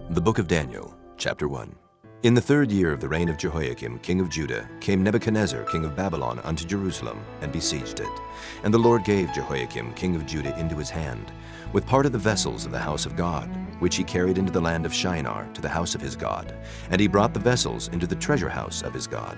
The Book of Daniel, Chapter 1. In the 3rd year of the reign of Jehoiakim, king of Judah, came Nebuchadnezzar, king of Babylon, unto Jerusalem, and besieged it. And the Lord gave Jehoiakim, king of Judah, into his hand, with part of the vessels of the house of God, which he carried into the land of Shinar, to the house of his God. And he brought the vessels into the treasure house of his God.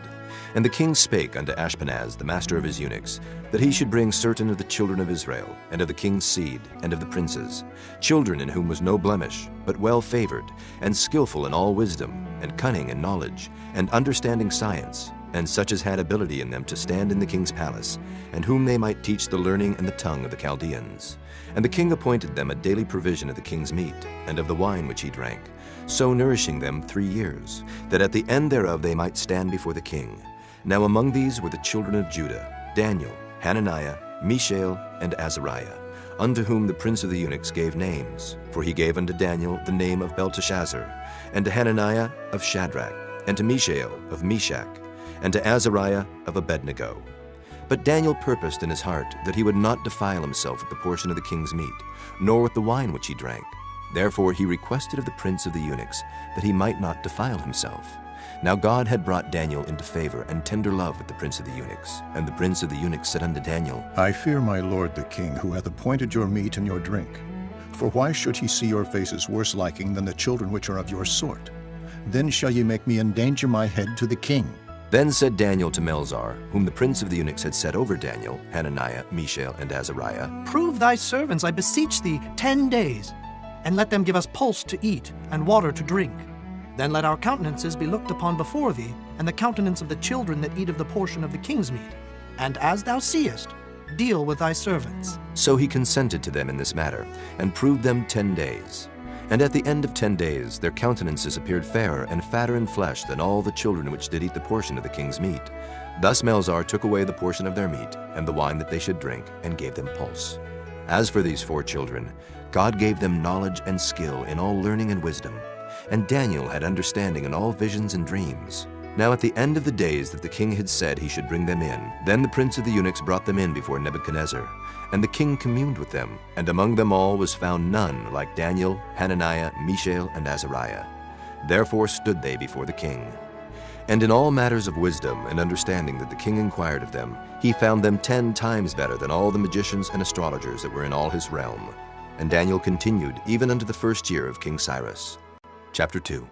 And the king spake unto Ashpenaz, the master of his eunuchs, that he should bring certain of the children of Israel, and of the king's seed, and of the princes, children in whom was no blemish, but well favored, and skillful in all wisdom, and cunning in knowledge, and understanding science, and such as had ability in them to stand in the king's palace, and whom they might teach the learning and the tongue of the Chaldeans. And the king appointed them a daily provision of the king's meat, and of the wine which he drank, so nourishing them 3 years, that at the end thereof they might stand before the king. Now among these were the children of Judah, Daniel, Hananiah, Mishael, and Azariah, unto whom the prince of the eunuchs gave names. For he gave unto Daniel the name of Belteshazzar, and to Hananiah of Shadrach, and to Mishael of Meshach, and to Azariah of Abednego. But Daniel purposed in his heart that he would not defile himself with the portion of the king's meat, nor with the wine which he drank. Therefore he requested of the prince of the eunuchs that he might not defile himself. Now God had brought Daniel into favor and tender love with the prince of the eunuchs. And the prince of the eunuchs said unto Daniel, I fear my lord the king, who hath appointed your meat and your drink. For why should he see your faces worse liking than the children which are of your sort? Then shall ye make me endanger my head to the king. Then said Daniel to Melzar, whom the prince of the eunuchs had set over Daniel, Hananiah, Mishael, and Azariah, Prove thy servants, I beseech thee, 10 days, and let them give us pulse to eat and water to drink. Then let our countenances be looked upon before thee, and the countenance of the children that eat of the portion of the king's meat. And as thou seest, deal with thy servants. So he consented to them in this matter, and proved them 10 days. And at the end of 10 days their countenances appeared fairer and fatter in flesh than all the children which did eat the portion of the king's meat. Thus Melzar took away the portion of their meat, and the wine that they should drink, and gave them pulse. As for these 4 children, God gave them knowledge and skill in all learning and wisdom. And Daniel had understanding in all visions and dreams. Now at the end of the days that the king had said he should bring them in, then the prince of the eunuchs brought them in before Nebuchadnezzar. And the king communed with them, and among them all was found none like Daniel, Hananiah, Mishael, and Azariah. Therefore stood they before the king. And in all matters of wisdom and understanding that the king inquired of them, he found them 10 times better than all the magicians and astrologers that were in all his realm. And Daniel continued even unto the 1st year of King Cyrus. Chapter 2.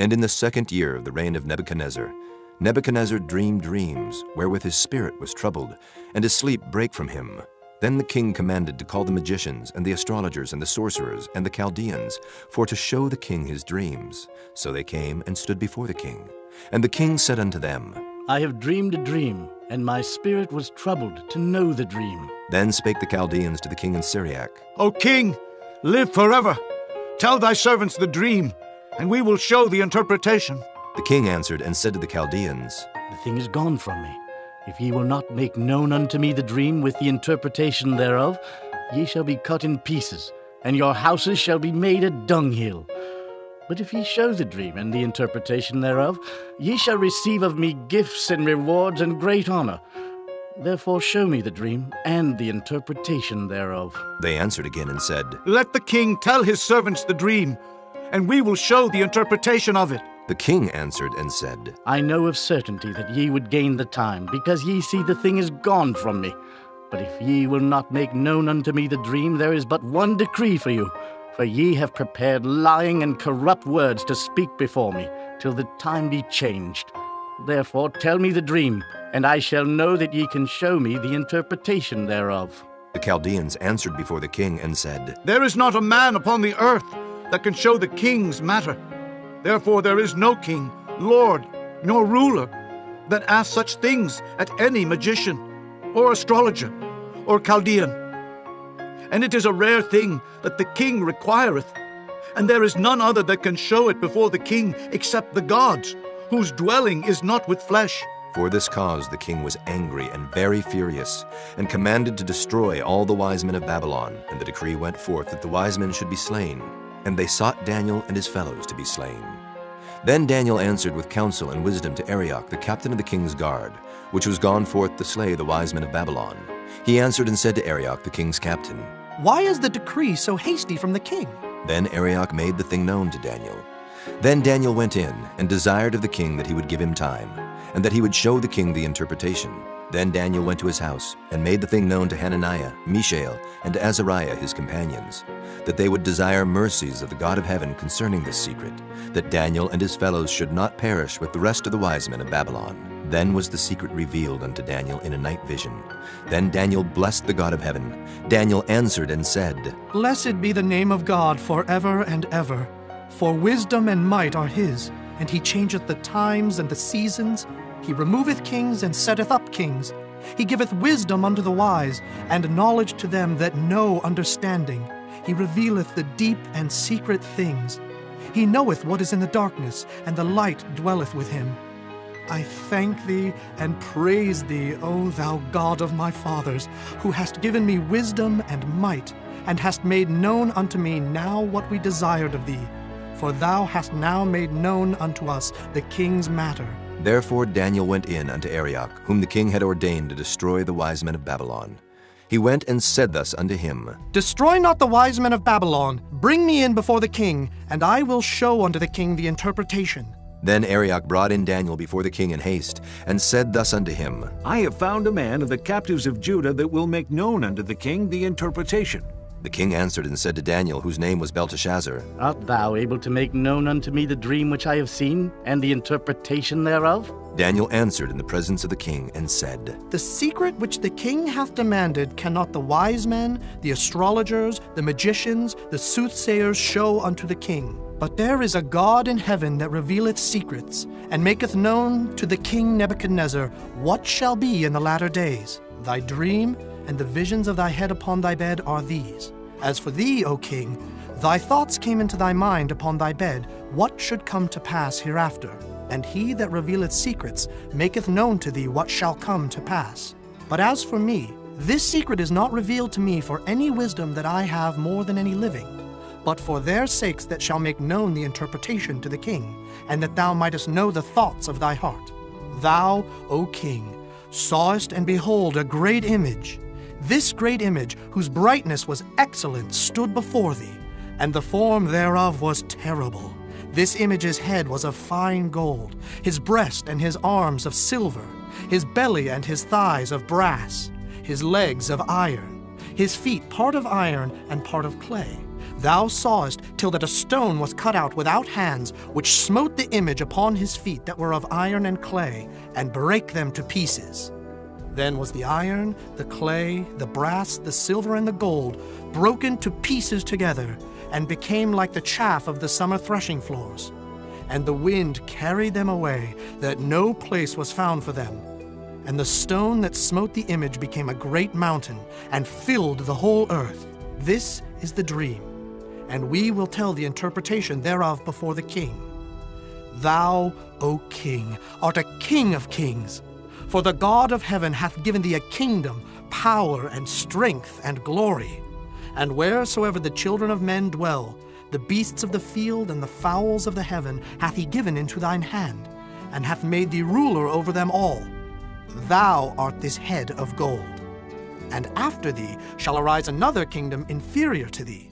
And in the 2nd year of the reign of Nebuchadnezzar, Nebuchadnezzar dreamed dreams, wherewith his spirit was troubled, and his sleep brake from him. Then the king commanded to call the magicians, and the astrologers, and the sorcerers, and the Chaldeans, for to show the king his dreams. So they came and stood before the king. And the king said unto them, I have dreamed a dream, and my spirit was troubled to know the dream. Then spake the Chaldeans to the king in Syriac, O king, live forever. Tell thy servants the dream, and we will show the interpretation. The king answered and said to the Chaldeans, The thing is gone from me. If ye will not make known unto me the dream with the interpretation thereof, ye shall be cut in pieces, and your houses shall be made a dunghill. But if ye show the dream and the interpretation thereof, ye shall receive of me gifts and rewards and great honor. Therefore show me the dream and the interpretation thereof. They answered again and said, Let the king tell his servants the dream, and we will show the interpretation of it. The king answered and said, I know of certainty that ye would gain the time, because ye see the thing is gone from me. But if ye will not make known unto me the dream, there is but one decree for you. For ye have prepared lying and corrupt words to speak before me, till the time be changed. Therefore tell me the dream, and I shall know that ye can show me the interpretation thereof. The Chaldeans answered before the king and said, There is not a man upon the earth that can show the king's matter. Therefore there is no king, lord, nor ruler that asks such things at any magician, or astrologer, or Chaldean. And it is a rare thing that the king requireth, and there is none other that can show it before the king except the gods, whose dwelling is not with flesh. For this cause the king was angry and very furious, and commanded to destroy all the wise men of Babylon. And the decree went forth that the wise men should be slain. And they sought Daniel and his fellows to be slain. Then Daniel answered with counsel and wisdom to Arioch, the captain of the king's guard, which was gone forth to slay the wise men of Babylon. He answered and said to Arioch, the king's captain, Why is the decree so hasty from the king? Then Arioch made the thing known to Daniel. Then Daniel went in and desired of the king that he would give him time, and that he would show the king the interpretation. Then Daniel went to his house and made the thing known to Hananiah, Mishael, and to Azariah his companions, that they would desire mercies of the God of heaven concerning this secret, that Daniel and his fellows should not perish with the rest of the wise men of Babylon. Then was the secret revealed unto Daniel in a night vision. Then Daniel blessed the God of heaven. Daniel answered and said, Blessed be the name of God forever and ever. For wisdom and might are his, and he changeth the times and the seasons. He removeth kings and setteth up kings. He giveth wisdom unto the wise, and knowledge to them that know understanding. He revealeth the deep and secret things. He knoweth what is in the darkness, and the light dwelleth with him. I thank thee and praise thee, O thou God of my fathers, who hast given me wisdom and might, and hast made known unto me now what we desired of thee. For thou hast now made known unto us the king's matter. Therefore Daniel went in unto Arioch, whom the king had ordained to destroy the wise men of Babylon. He went and said thus unto him, Destroy not the wise men of Babylon. Bring me in before the king, and I will show unto the king the interpretation. Then Arioch brought in Daniel before the king in haste, and said thus unto him, I have found a man of the captives of Judah that will make known unto the king the interpretation. The king answered and said to Daniel, whose name was Belteshazzar, Art thou able to make known unto me the dream which I have seen, and the interpretation thereof? Daniel answered in the presence of the king and said, The secret which the king hath demanded cannot the wise men, the astrologers, the magicians, the soothsayers show unto the king. But there is a God in heaven that revealeth secrets, and maketh known to the king Nebuchadnezzar what shall be in the latter days. Thy dream and the visions of thy head upon thy bed are these. As for thee, O king, thy thoughts came into thy mind upon thy bed, what should come to pass hereafter. And he that revealeth secrets maketh known to thee what shall come to pass. But as for me, this secret is not revealed to me for any wisdom that I have more than any living, but for their sakes that shall make known the interpretation to the king, and that thou mightest know the thoughts of thy heart. Thou, O king, sawest and behold a great image. This great image, whose brightness was excellent, stood before thee, and the form thereof was terrible. This image's head was of fine gold, his breast and his arms of silver, his belly and his thighs of brass, his legs of iron, his feet part of iron and part of clay. Thou sawest till that a stone was cut out without hands, which smote the image upon his feet that were of iron and clay, and brake them to pieces. Then was the iron, the clay, the brass, the silver, and the gold broken to pieces together, and became like the chaff of the summer threshing floors. And the wind carried them away, that no place was found for them. And the stone that smote the image became a great mountain, and filled the whole earth. This is the dream, and we will tell the interpretation thereof before the king. Thou, O king, art a king of kings. For the God of heaven hath given thee a kingdom, power, and strength, and glory. And wheresoever the children of men dwell, the beasts of the field and the fowls of the heaven hath he given into thine hand, and hath made thee ruler over them all. Thou art this head of gold. And after thee shall arise another kingdom inferior to thee,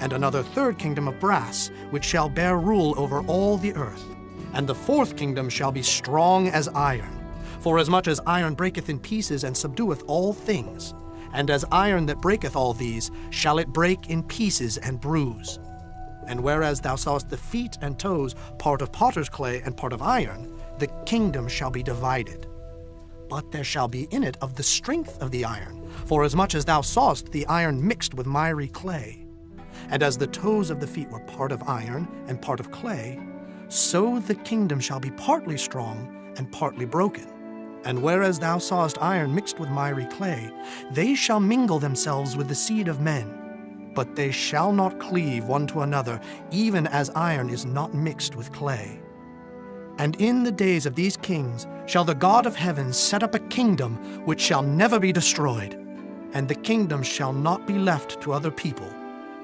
and another third kingdom of brass, which shall bear rule over all the earth. And the fourth kingdom shall be strong as iron. For as much as iron breaketh in pieces and subdueth all things, and as iron that breaketh all these, shall it break in pieces and bruise. And whereas thou sawest the feet and toes, part of potter's clay and part of iron, the kingdom shall be divided. But there shall be in it of the strength of the iron, for as much as thou sawest the iron mixed with miry clay. And as the toes of the feet were part of iron and part of clay, so the kingdom shall be partly strong and partly broken. And whereas thou sawest iron mixed with miry clay, they shall mingle themselves with the seed of men. But they shall not cleave one to another, even as iron is not mixed with clay. And in the days of these kings shall the God of heaven set up a kingdom which shall never be destroyed. And the kingdom shall not be left to other people,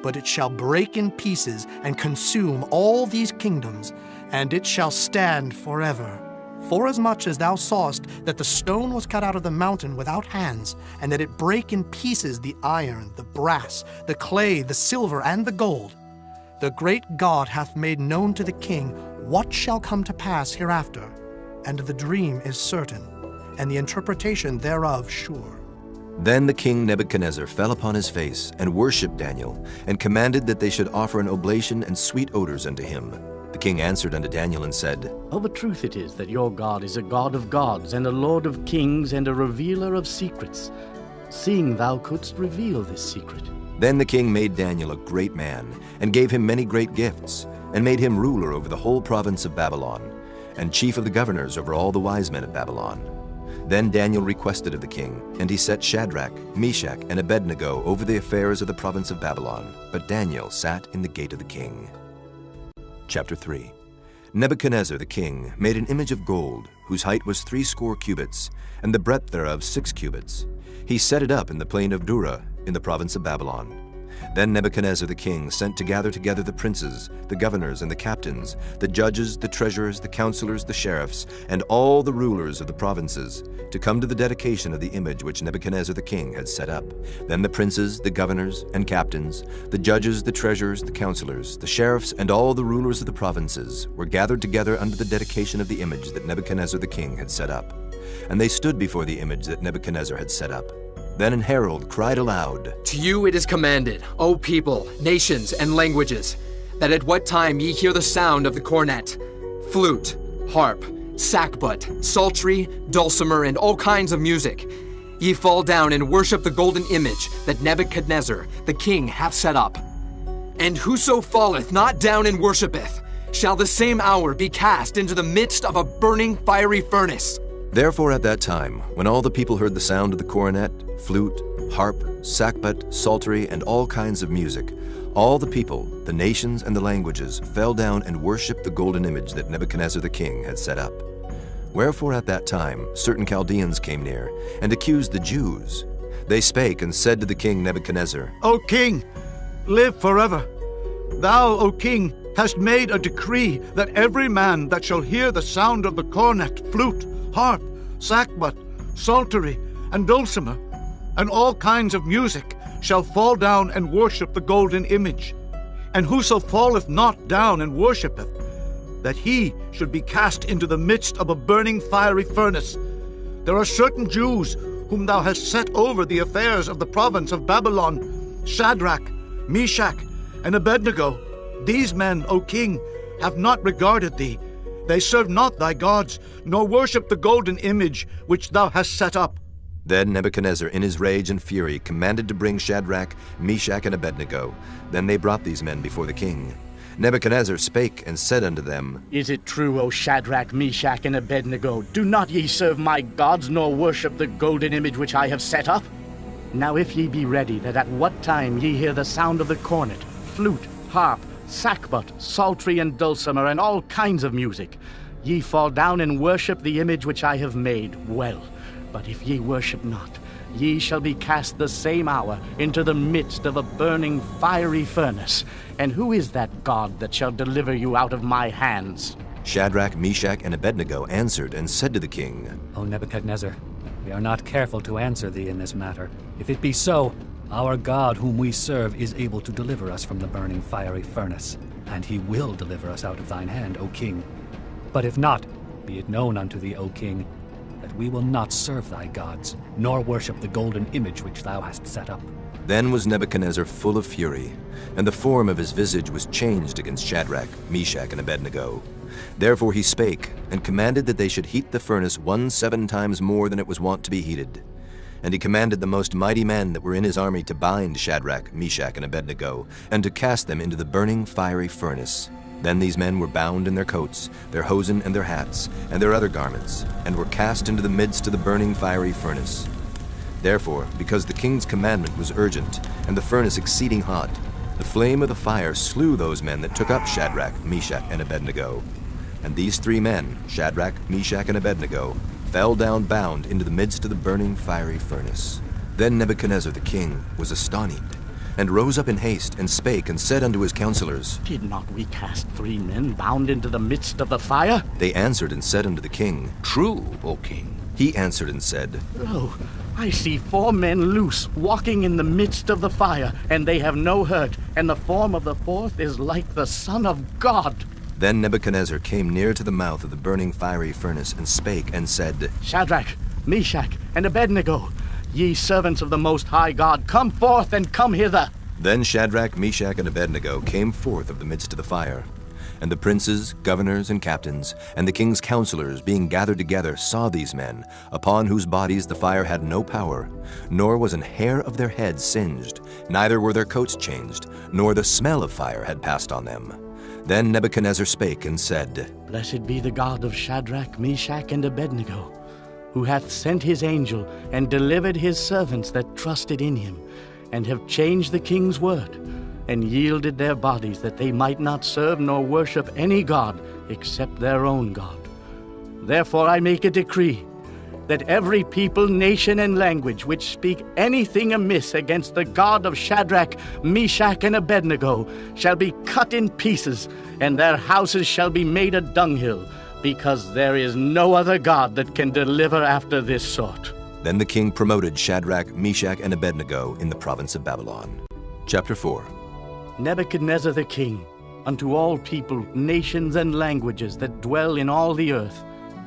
but it shall break in pieces and consume all these kingdoms, and it shall stand forever. Forasmuch as thou sawest that the stone was cut out of the mountain without hands, and that it brake in pieces the iron, the brass, the clay, the silver, and the gold, The great God hath made known to the king what shall come to pass hereafter, and the dream is certain, and the interpretation thereof sure. Then the king Nebuchadnezzar fell upon his face and worshipped Daniel, and commanded that they should offer an oblation and sweet odors unto him. The king answered unto Daniel and said, Of a truth it is that your God is a God of gods, and a Lord of kings, and a revealer of secrets, seeing thou couldst reveal this secret. Then the king made Daniel a great man, and gave him many great gifts, and made him ruler over the whole province of Babylon, and chief of the governors over all the wise men of Babylon. Then Daniel requested of the king, and he set Shadrach, Meshach, and Abednego over the affairs of the province of Babylon. But Daniel sat in the gate of the king. Chapter 3. Nebuchadnezzar the king made an image of gold, whose height was 80 cubits, and the breadth thereof 6 cubits. He set it up in the plain of Dura, in the province of Babylon. Then Nebuchadnezzar the king sent to gather together the princes, the governors, and the captains, the judges, the treasurers, the counselors, the sheriffs, and all the rulers of the provinces, to come to the dedication of the image which Nebuchadnezzar the king had set up. Then the princes, the governors, and captains, the judges, the treasurers, the counselors, the sheriffs, and all the rulers of the provinces were gathered together unto the dedication of the image that Nebuchadnezzar the king had set up. And they stood before the image that Nebuchadnezzar had set up. Then an herald cried aloud, To you it is commanded, O people, nations, and languages, that at what time ye hear the sound of the cornet, flute, harp, sackbut, psaltery, dulcimer, and all kinds of music, ye fall down and worship the golden image that Nebuchadnezzar the king hath set up. And whoso falleth not down and worshipeth, shall the same hour be cast into the midst of a burning fiery furnace. Therefore at that time, when all the people heard the sound of the cornet, flute, harp, sackbut, psaltery, and all kinds of music, all the people, the nations, and the languages fell down and worshipped the golden image that Nebuchadnezzar the king had set up. Wherefore at that time certain Chaldeans came near, and accused the Jews. They spake and said to the king Nebuchadnezzar, O king, live forever. Thou, O king, hast made a decree that every man that shall hear the sound of the cornet, flute, harp, sackbut, psaltery, and dulcimer, and all kinds of music, shall fall down and worship the golden image. And whoso falleth not down and worshipeth, that he should be cast into the midst of a burning fiery furnace. There are certain Jews whom thou hast set over the affairs of the province of Babylon, Shadrach, Meshach, and Abednego. These men, O king, have not regarded thee. They serve not thy gods, nor worship the golden image which thou hast set up. Then Nebuchadnezzar in his rage and fury commanded to bring Shadrach, Meshach, and Abednego. Then they brought these men before the king. Nebuchadnezzar spake and said unto them, Is it true, O Shadrach, Meshach, and Abednego? Do not ye serve my gods, nor worship the golden image which I have set up? Now if ye be ready, that at what time ye hear the sound of the cornet, flute, harp, sackbut, psaltery, and dulcimer, and all kinds of music, ye fall down and worship the image which I have made, well. But if ye worship not, ye shall be cast the same hour into the midst of a burning fiery furnace. And who is that God that shall deliver you out of my hands? Shadrach, Meshach, and Abednego answered and said to the king, O Nebuchadnezzar, we are not careful to answer thee in this matter. If it be so, our God whom we serve is able to deliver us from the burning fiery furnace, and he will deliver us out of thine hand, O king. But if not, be it known unto thee, O king, that we will not serve thy gods, nor worship the golden image which thou hast set up. Then was Nebuchadnezzar full of fury, and the form of his visage was changed against Shadrach, Meshach, and Abednego. Therefore he spake, and commanded that they should heat the furnace 17 times more than it was wont to be heated. And he commanded the most mighty men that were in his army to bind Shadrach, Meshach, and Abednego, and to cast them into the burning fiery furnace. Then these men were bound in their coats, their hosen, and their hats, and their other garments, and were cast into the midst of the burning fiery furnace. Therefore, because the king's commandment was urgent, and the furnace exceeding hot, the flame of the fire slew those men that took up Shadrach, Meshach, and Abednego. And these 3 men, Shadrach, Meshach, and Abednego, fell down bound into the midst of the burning fiery furnace. Then Nebuchadnezzar the king was astonished, and rose up in haste, and spake, and said unto his counselors, Did not we cast 3 men bound into the midst of the fire? They answered and said unto the king, True, O king. He answered and said, Lo, I see 4 men loose, walking in the midst of the fire, and they have no hurt, and the form of the 4th is like the Son of God. Then Nebuchadnezzar came near to the mouth of the burning fiery furnace, and spake and said, Shadrach, Meshach, and Abednego, ye servants of the Most High God, come forth and come hither. Then Shadrach, Meshach, and Abednego came forth of the midst of the fire. And the princes, governors, and captains, and the king's counselors, being gathered together, saw these men, upon whose bodies the fire had no power, nor was an hair of their heads singed, neither were their coats changed, nor the smell of fire had passed on them. Then Nebuchadnezzar spake and said, Blessed be the God of Shadrach, Meshach, and Abednego, who hath sent his angel and delivered his servants that trusted in him, and have changed the king's word, and yielded their bodies that they might not serve nor worship any god except their own God. Therefore I make a decree, that every people, nation, and language which speak anything amiss against the God of Shadrach, Meshach, and Abednego shall be cut in pieces, and their houses shall be made a dunghill, because there is no other God that can deliver after this sort. Then the king promoted Shadrach, Meshach, and Abednego in the province of Babylon. Chapter 4. Nebuchadnezzar the king, unto all people, nations, and languages that dwell in all the earth,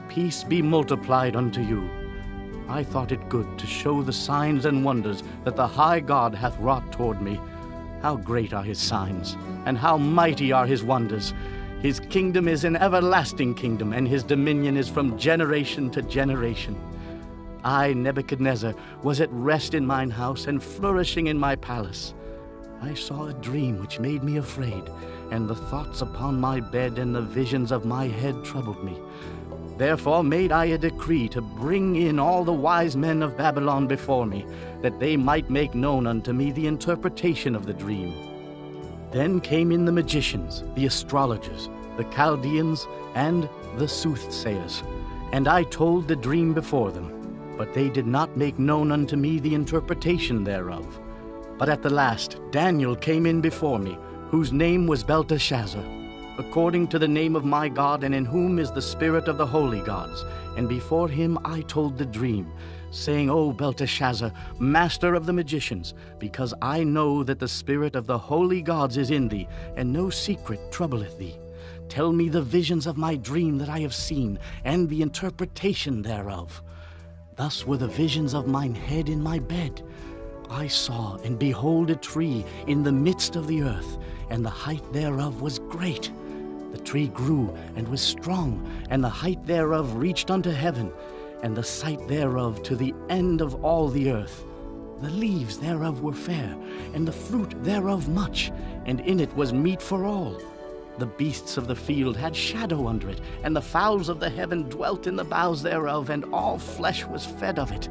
peace be multiplied unto you. I thought it good to show the signs and wonders that the high God hath wrought toward me. How great are his signs, and how mighty are his wonders! His kingdom is an everlasting kingdom, and his dominion is from generation to generation. I, Nebuchadnezzar, was at rest in mine house, and flourishing in my palace. I saw a dream which made me afraid, and the thoughts upon my bed and the visions of my head troubled me. Therefore made I a decree to bring in all the wise men of Babylon before me, that they might make known unto me the interpretation of the dream. Then came in the magicians, the astrologers, the Chaldeans, and the soothsayers, and I told the dream before them, but they did not make known unto me the interpretation thereof. But at the last Daniel came in before me, whose name was Belteshazzar, according to the name of my God, and in whom is the spirit of the holy gods. And before him I told the dream, saying, O Belteshazzar, master of the magicians, because I know that the spirit of the holy gods is in thee, and no secret troubleth thee. Tell me the visions of my dream that I have seen, and the interpretation thereof. Thus were the visions of mine head in my bed. I saw, and behold, a tree in the midst of the earth, and the height thereof was great. The tree grew and was strong, and the height thereof reached unto heaven, and the sight thereof to the end of all the earth. The leaves thereof were fair, and the fruit thereof much, and in it was meat for all. The beasts of the field had shadow under it, and the fowls of the heaven dwelt in the boughs thereof, and all flesh was fed of it.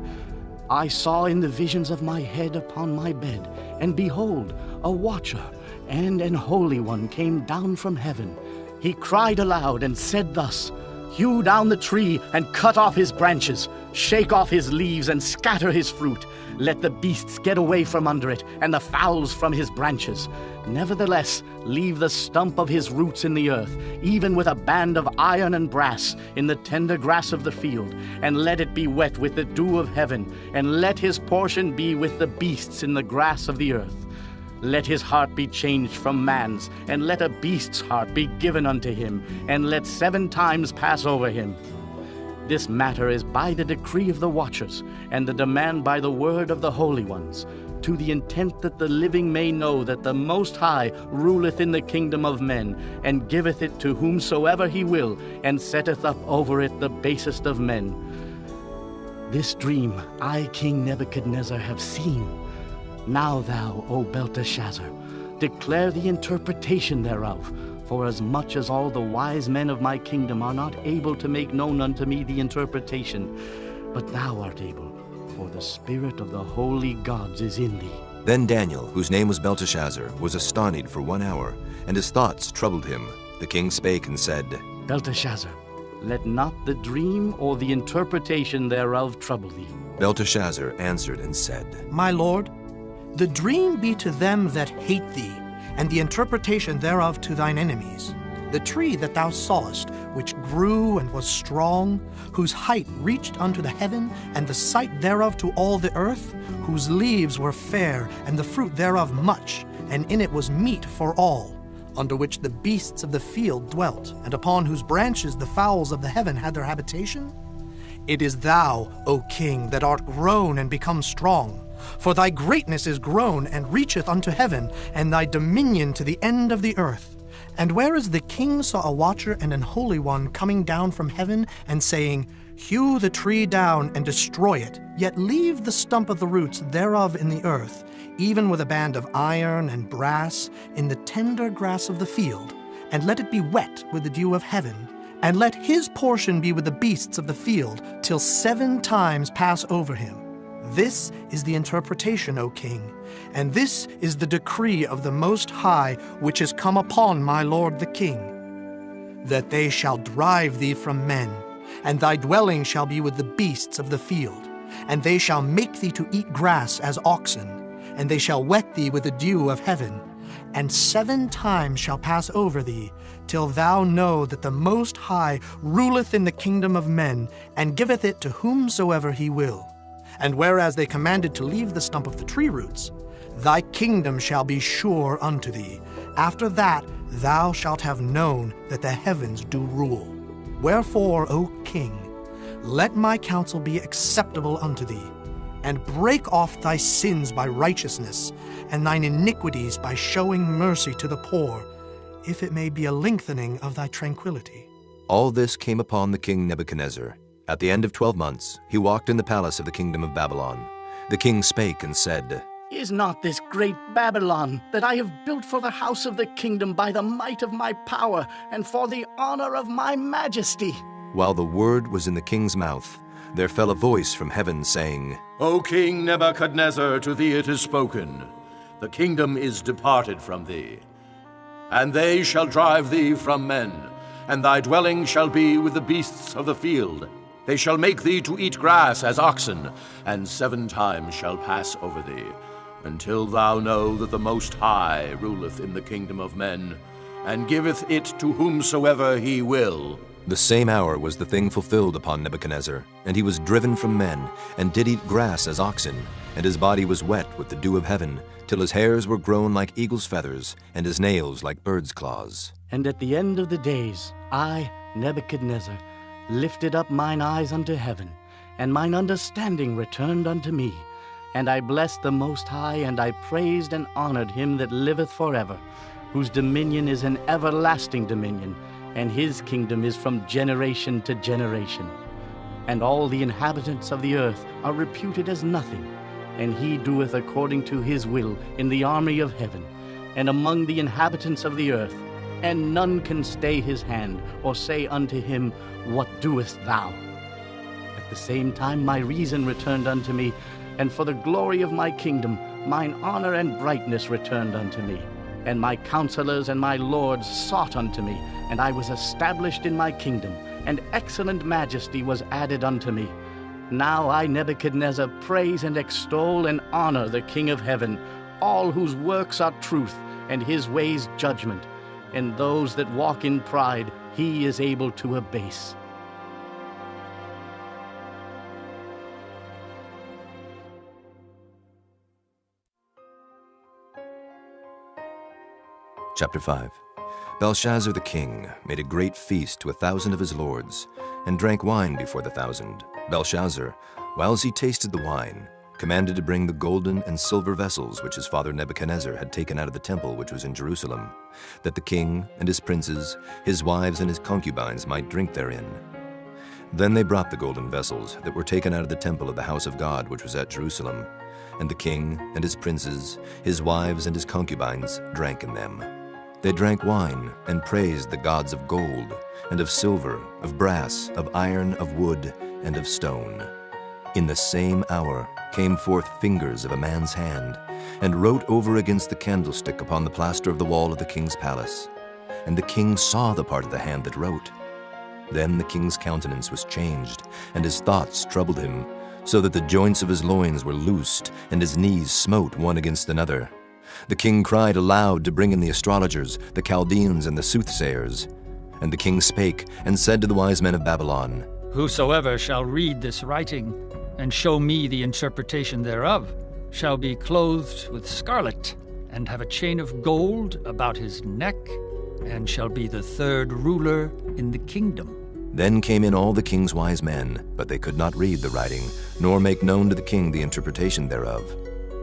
I saw in the visions of my head upon my bed, and behold, a watcher and an holy one came down from heaven. He cried aloud and said thus, Hew down the tree and cut off his branches, shake off his leaves and scatter his fruit. Let the beasts get away from under it, and the fowls from his branches. Nevertheless, leave the stump of his roots in the earth, even with a band of iron and brass, in the tender grass of the field, and let it be wet with the dew of heaven, and let his portion be with the beasts in the grass of the earth. Let his heart be changed from man's, and let a beast's heart be given unto him, and let 7 times pass over him. This matter is by the decree of the watchers, and the demand by the word of the holy ones, to the intent that the living may know that the Most High ruleth in the kingdom of men, and giveth it to whomsoever he will, and setteth up over it the basest of men. This dream I, King Nebuchadnezzar, have seen. Now thou, O Belteshazzar, declare the interpretation thereof, for as much as all the wise men of my kingdom are not able to make known unto me the interpretation, but thou art able, for the spirit of the holy gods is in thee. Then Daniel, whose name was Belteshazzar, was astonied for 1 hour, and his thoughts troubled him. The king spake and said, Belteshazzar, let not the dream or the interpretation thereof trouble thee. Belteshazzar answered and said, My lord, the dream be to them that hate thee, and the interpretation thereof to thine enemies. The tree that thou sawest, which grew and was strong, whose height reached unto the heaven, and the sight thereof to all the earth, whose leaves were fair, and the fruit thereof much, and in it was meat for all, under which the beasts of the field dwelt, and upon whose branches the fowls of the heaven had their habitation? It is thou, O King, that art grown and become strong. For thy greatness is grown and reacheth unto heaven, and thy dominion to the end of the earth. And whereas the king saw a watcher and an holy one coming down from heaven, and saying, Hew the tree down and destroy it, yet leave the stump of the roots thereof in the earth, even with a band of iron and brass, in the tender grass of the field, and let it be wet with the dew of heaven, and let his portion be with the beasts of the field, till 7 times pass over him. This is the interpretation, O king, and this is the decree of the Most High, which is come upon my lord the king, that they shall drive thee from men, and thy dwelling shall be with the beasts of the field, and they shall make thee to eat grass as oxen, and they shall wet thee with the dew of heaven, and 7 times shall pass over thee, till thou know that the Most High ruleth in the kingdom of men, and giveth it to whomsoever he will. And whereas they commanded to leave the stump of the tree roots, thy kingdom shall be sure unto thee. After that thou shalt have known that the heavens do rule. Wherefore, O king, let my counsel be acceptable unto thee, and break off thy sins by righteousness, and thine iniquities by showing mercy to the poor, if it may be a lengthening of thy tranquility. All this came upon the king Nebuchadnezzar. At the end of 12 months, he walked in the palace of the kingdom of Babylon. The king spake and said, Is not this great Babylon, that I have built for the house of the kingdom by the might of my power, and for the honor of my majesty? While the word was in the king's mouth, there fell a voice from heaven, saying, O King Nebuchadnezzar, to thee it is spoken, the kingdom is departed from thee. And they shall drive thee from men, and thy dwelling shall be with the beasts of the field. They shall make thee to eat grass as oxen, and 7 times shall pass over thee, until thou know that the Most High ruleth in the kingdom of men, and giveth it to whomsoever he will. The same hour was the thing fulfilled upon Nebuchadnezzar, and he was driven from men, and did eat grass as oxen, and his body was wet with the dew of heaven, till his hairs were grown like eagle's feathers, and his nails like bird's claws. And at the end of the days, I, Nebuchadnezzar, lifted up mine eyes unto heaven, and mine understanding returned unto me. And I blessed the Most High, and I praised and honored him that liveth forever, whose dominion is an everlasting dominion, and his kingdom is from generation to generation. And all the inhabitants of the earth are reputed as nothing, and he doeth according to his will in the army of heaven, and among the inhabitants of the earth, and none can stay his hand, or say unto him, What doest thou? At the same time my reason returned unto me, and for the glory of my kingdom mine honor and brightness returned unto me. And my counselors and my lords sought unto me, and I was established in my kingdom, and excellent majesty was added unto me. Now I, Nebuchadnezzar, praise and extol and honor the King of heaven, all whose works are truth, and his ways judgment. And those that walk in pride he is able to abase. Chapter 5. Belshazzar the king made a great feast to 1,000 of his lords, and drank wine before the 1,000. Belshazzar, whiles he tasted the wine, commanded to bring the golden and silver vessels which his father Nebuchadnezzar had taken out of the temple which was in Jerusalem, that the king and his princes, his wives and his concubines might drink therein. Then they brought the golden vessels that were taken out of the temple of the house of God which was at Jerusalem, and the king and his princes, his wives and his concubines drank in them. They drank wine and praised the gods of gold, and of silver, of brass, of iron, of wood, and of stone. In the same hour came forth fingers of a man's hand, and wrote over against the candlestick upon the plaster of the wall of the king's palace. And the king saw the part of the hand that wrote. Then the king's countenance was changed, and his thoughts troubled him, so that the joints of his loins were loosed, and his knees smote one against another. The king cried aloud to bring in the astrologers, the Chaldeans, and the soothsayers. And the king spake, and said to the wise men of Babylon, Whosoever shall read this writing, and show me the interpretation thereof, shall be clothed with scarlet, and have a chain of gold about his neck, and shall be the third ruler in the kingdom. Then came in all the king's wise men, but they could not read the writing, nor make known to the king the interpretation thereof.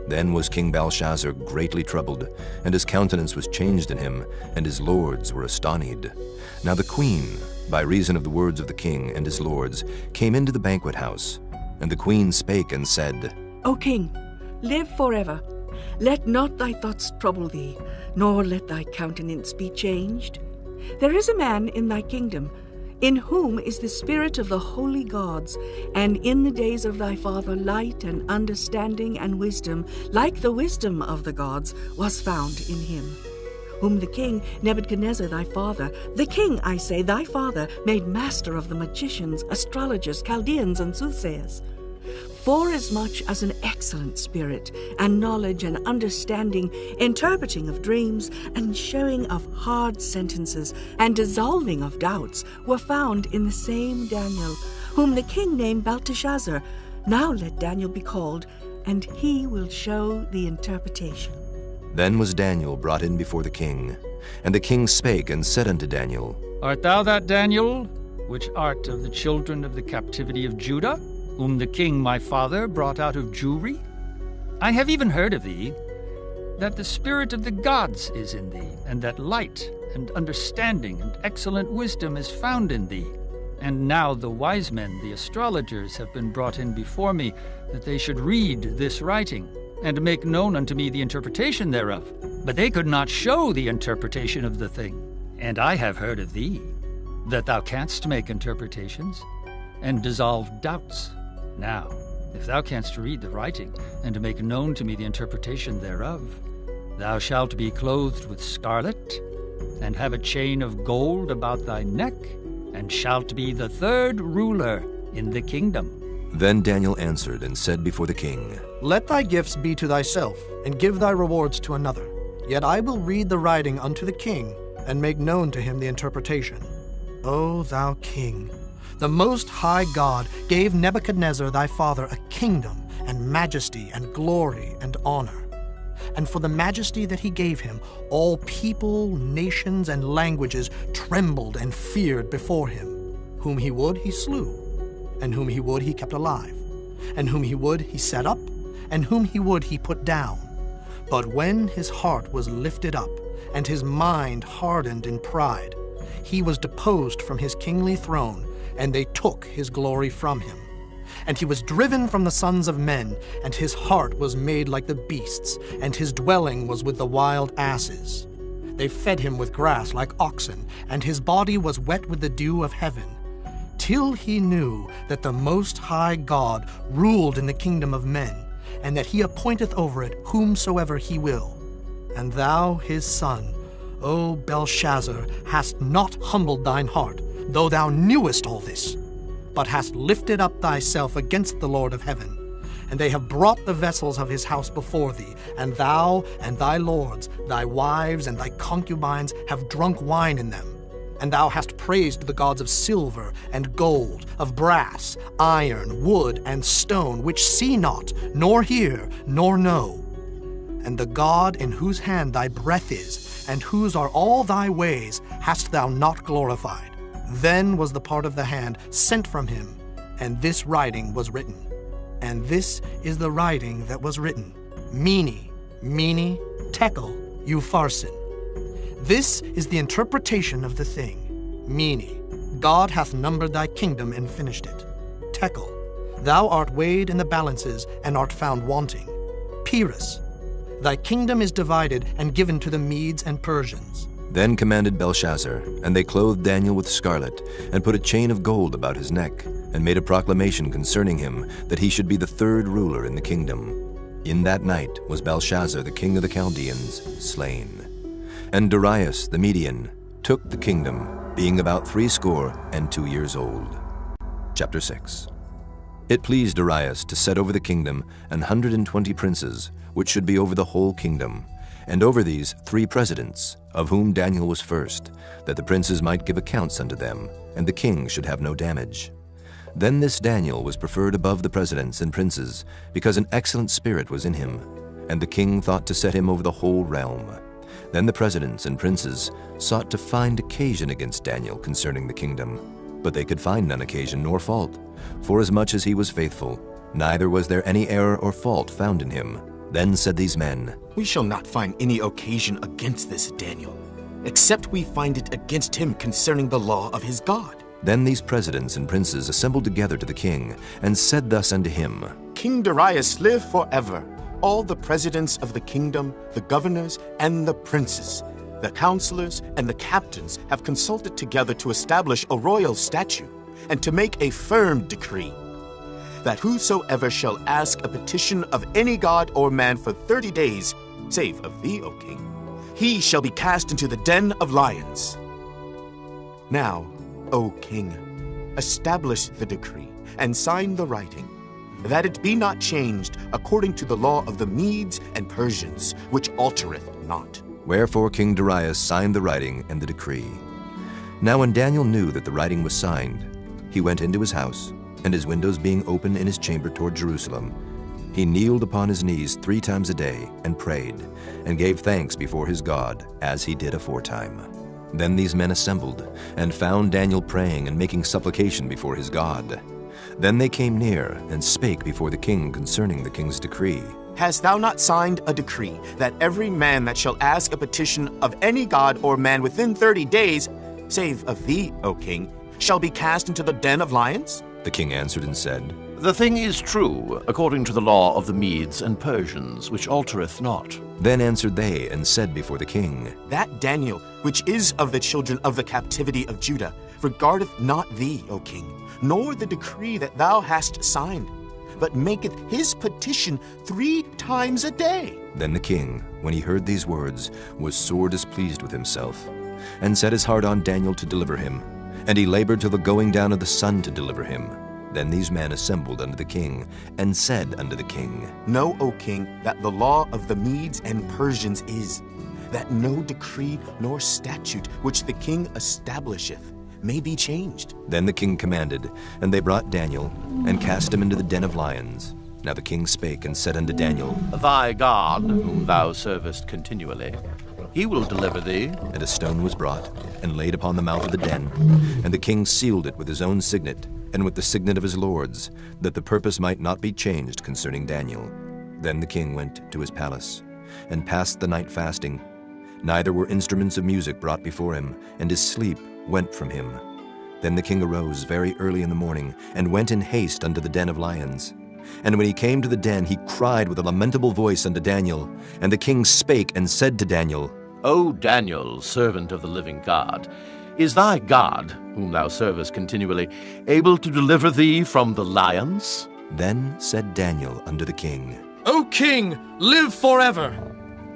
Then was King Belshazzar greatly troubled, and his countenance was changed in him, and his lords were astonied. Now the queen, by reason of the words of the king and his lords, came into the banquet house. And the queen spake and said, O king, live forever. Let not thy thoughts trouble thee, nor let thy countenance be changed. There is a man in thy kingdom, in whom is the spirit of the holy gods, and in the days of thy father light and understanding and wisdom, like the wisdom of the gods, was found in him, whom the king Nebuchadnezzar thy father, the king, I say, thy father, made master of the magicians, astrologers, Chaldeans, and soothsayers. Forasmuch as an excellent spirit, and knowledge and understanding, interpreting of dreams, and showing of hard sentences, and dissolving of doubts, were found in the same Daniel, whom the king named Belteshazzar. Now let Daniel be called, and he will show the interpretation. Then was Daniel brought in before the king. And the king spake and said unto Daniel, Art thou that Daniel, which art of the children of the captivity of Judah, whom the king my father brought out of Jewry? I have even heard of thee, that the spirit of the gods is in thee, and that light and understanding and excellent wisdom is found in thee. And now the wise men, the astrologers, have been brought in before me, that they should read this writing, and make known unto me the interpretation thereof. But they could not show the interpretation of the thing. And I have heard of thee, that thou canst make interpretations, and dissolve doubts. Now, if thou canst read the writing, and make known to me the interpretation thereof, thou shalt be clothed with scarlet, and have a chain of gold about thy neck, and shalt be the third ruler in the kingdom. Then Daniel answered and said before the king, Let thy gifts be to thyself, and give thy rewards to another. Yet I will read the writing unto the king, and make known to him the interpretation. O thou king, the Most High God gave Nebuchadnezzar thy father a kingdom, and majesty, and glory, and honor. And for the majesty that he gave him, all people, nations, and languages trembled and feared before him. Whom he would, he slew, and whom he would, he kept alive, and whom he would, he set up, and whom he would, he put down. But when his heart was lifted up, and his mind hardened in pride, he was deposed from his kingly throne, and they took his glory from him. And he was driven from the sons of men, and his heart was made like the beasts, and his dwelling was with the wild asses. They fed him with grass like oxen, and his body was wet with the dew of heaven, till he knew that the Most High God ruled in the kingdom of men, and that he appointeth over it whomsoever he will. And thou, his son, O Belshazzar, hast not humbled thine heart, though thou knewest all this, but hast lifted up thyself against the Lord of heaven. And they have brought the vessels of his house before thee, and thou and thy lords, thy wives and thy concubines have drunk wine in them. And thou hast praised the gods of silver and gold, of brass, iron, wood, and stone, which see not, nor hear, nor know. And the God in whose hand thy breath is, and whose are all thy ways, hast thou not glorified. Then was the part of the hand sent from him, and this writing was written. And this is the writing that was written. Mene, Mene, Tekel, Upharsin. This is the interpretation of the thing. Mene, God hath numbered thy kingdom and finished it. Tekel, thou art weighed in the balances and art found wanting. Peres, thy kingdom is divided and given to the Medes and Persians. Then commanded Belshazzar, and they clothed Daniel with scarlet, and put a chain of gold about his neck, and made a proclamation concerning him, that he should be the third ruler in the kingdom. In that night was Belshazzar the king of the Chaldeans slain. And Darius the Median took the kingdom, being about 62 years old. Chapter 6. It pleased Darius to set over the kingdom 120 princes, which should be over the whole kingdom, and over these 3 presidents, of whom Daniel was first, that the princes might give accounts unto them, and the king should have no damage. Then this Daniel was preferred above the presidents and princes, because an excellent spirit was in him, and the king thought to set him over the whole realm. Then the presidents and princes sought to find occasion against Daniel concerning the kingdom, but they could find none occasion nor fault, forasmuch as he was faithful, neither was there any error or fault found in him. Then said these men, We shall not find any occasion against this Daniel, except we find it against him concerning the law of his God. Then these presidents and princes assembled together to the king, and said thus unto him, King Darius, live forever. All the presidents of the kingdom, the governors, and the princes, the counselors, and the captains have consulted together to establish a royal statute, and to make a firm decree, that whosoever shall ask a petition of any god or man for 30 days, save of thee, O king, he shall be cast into the den of lions. Now, O king, establish the decree, and sign the writing, that it be not changed according to the law of the Medes and Persians, which altereth not. Wherefore King Darius signed the writing and the decree. Now when Daniel knew that the writing was signed, he went into his house, and his windows being open in his chamber toward Jerusalem, he kneeled upon his knees 3 times a day, and prayed, and gave thanks before his God, as he did aforetime. Then these men assembled, and found Daniel praying and making supplication before his God. Then they came near, and spake before the king concerning the king's decree. Hast thou not signed a decree, that every man that shall ask a petition of any god or man within 30 days, save of thee, O king, shall be cast into the den of lions? The king answered and said, The thing is true, according to the law of the Medes and Persians, which altereth not. Then answered they, and said before the king, That Daniel, which is of the children of the captivity of Judah, regardeth not thee, O king, nor the decree that thou hast signed, but maketh his petition 3 times a day. Then the king, when he heard these words, was sore displeased with himself, and set his heart on Daniel to deliver him, and he labored till the going down of the sun to deliver him. Then these men assembled unto the king, and said unto the king, Know, O king, that the law of the Medes and Persians is, that no decree nor statute which the king establisheth may be changed. Then the king commanded, and they brought Daniel, and cast him into the den of lions. Now the king spake and said unto Daniel, Thy God, whom thou servest continually, he will deliver thee. And a stone was brought, and laid upon the mouth of the den, and the king sealed it with his own signet, and with the signet of his lords, that the purpose might not be changed concerning Daniel. Then the king went to his palace, and passed the night fasting. Neither were instruments of music brought before him, and his sleep went from him. Then the king arose very early in the morning, and went in haste unto the den of lions. And when he came to the den, he cried with a lamentable voice unto Daniel. And the king spake and said to Daniel, O Daniel, servant of the living God, is thy God, whom thou servest continually, able to deliver thee from the lions? Then said Daniel unto the king, O king, live forever!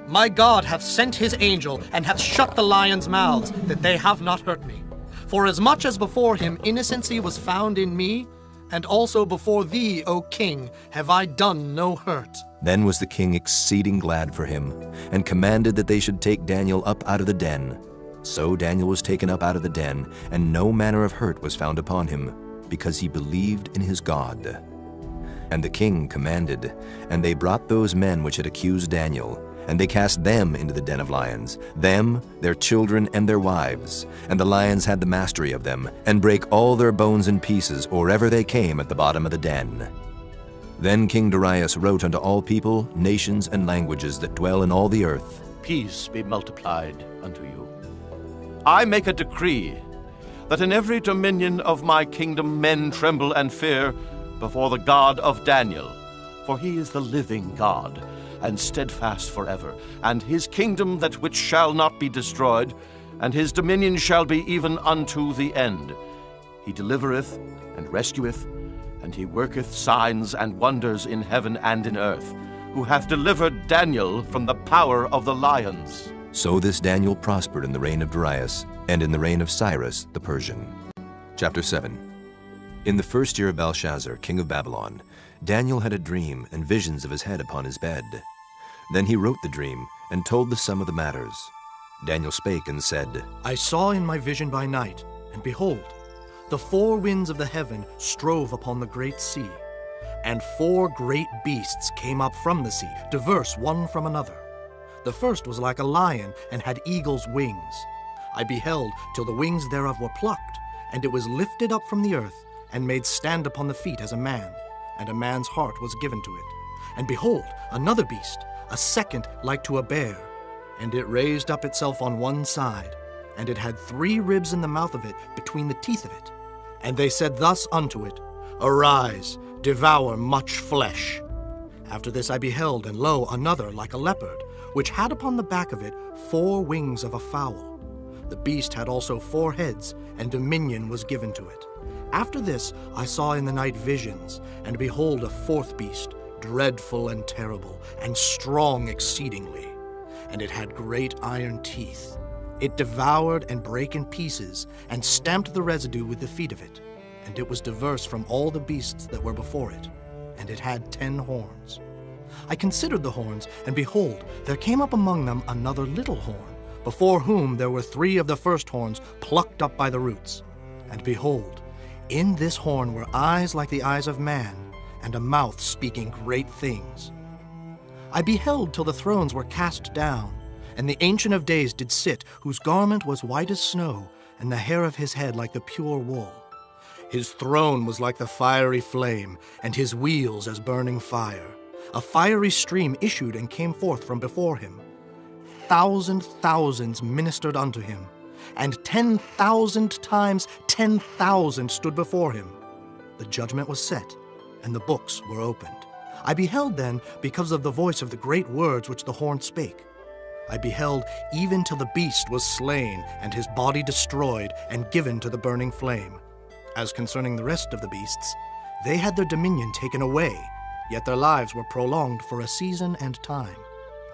My God hath sent his angel, and hath shut the lions' mouths, that they have not hurt me. For as much as before him innocency was found in me, and also before thee, O king, have I done no hurt. Then was the king exceeding glad for him, and commanded that they should take Daniel up out of the den. So Daniel was taken up out of the den, and no manner of hurt was found upon him, because he believed in his God. And the king commanded, and they brought those men which had accused Daniel, and they cast them into the den of lions, them, their children, and their wives. And the lions had the mastery of them, and brake all their bones in pieces, or ever they came at the bottom of the den. Then King Darius wrote unto all people, nations, and languages that dwell in all the earth, Peace be multiplied unto you. I make a decree, that in every dominion of my kingdom men tremble and fear before the God of Daniel, for he is the living God, and steadfast forever, and his kingdom that which shall not be destroyed, and his dominion shall be even unto the end. He delivereth and rescueth, and he worketh signs and wonders in heaven and in earth, who hath delivered Daniel from the power of the lions. So this Daniel prospered in the reign of Darius, and in the reign of Cyrus the Persian. Chapter 7. In the first year of Belshazzar, king of Babylon, Daniel had a dream and visions of his head upon his bed. Then he wrote the dream, and told the sum of the matters. Daniel spake and said, I saw in my vision by night, and behold, the four winds of the heaven strove upon the great sea, and four great beasts came up from the sea, diverse one from another. The first was like a lion, and had eagle's wings. I beheld till the wings thereof were plucked, and it was lifted up from the earth, and made stand upon the feet as a man, and a man's heart was given to it. And behold, another beast, a second like to a bear, and it raised up itself on one side, and it had 3 ribs in the mouth of it between the teeth of it. And they said thus unto it, Arise, devour much flesh. After this I beheld, and lo, another like a leopard, which had upon the back of it 4 wings of a fowl. The beast had also 4 heads, and dominion was given to it. After this I saw in the night visions, and behold, a 4th beast, dreadful and terrible, and strong exceedingly. And it had great iron teeth. It devoured and brake in pieces, and stamped the residue with the feet of it. And it was diverse from all the beasts that were before it. And it had 10 horns. I considered the horns, and behold, there came up among them another little horn, before whom there were 3 of the first horns plucked up by the roots. And behold, in this horn were eyes like the eyes of man, and a mouth speaking great things. I beheld till the thrones were cast down, and the Ancient of Days did sit, whose garment was white as snow, and the hair of his head like the pure wool. His throne was like the fiery flame, and his wheels as burning fire. A fiery stream issued and came forth from before him. Thousands ministered unto him, and 10,000 times 10,000 stood before him. The judgment was set, and the books were opened. I beheld then, because of the voice of the great words which the horn spake. I beheld even till the beast was slain, and his body destroyed, and given to the burning flame. As concerning the rest of the beasts, they had their dominion taken away, yet their lives were prolonged for a season and time.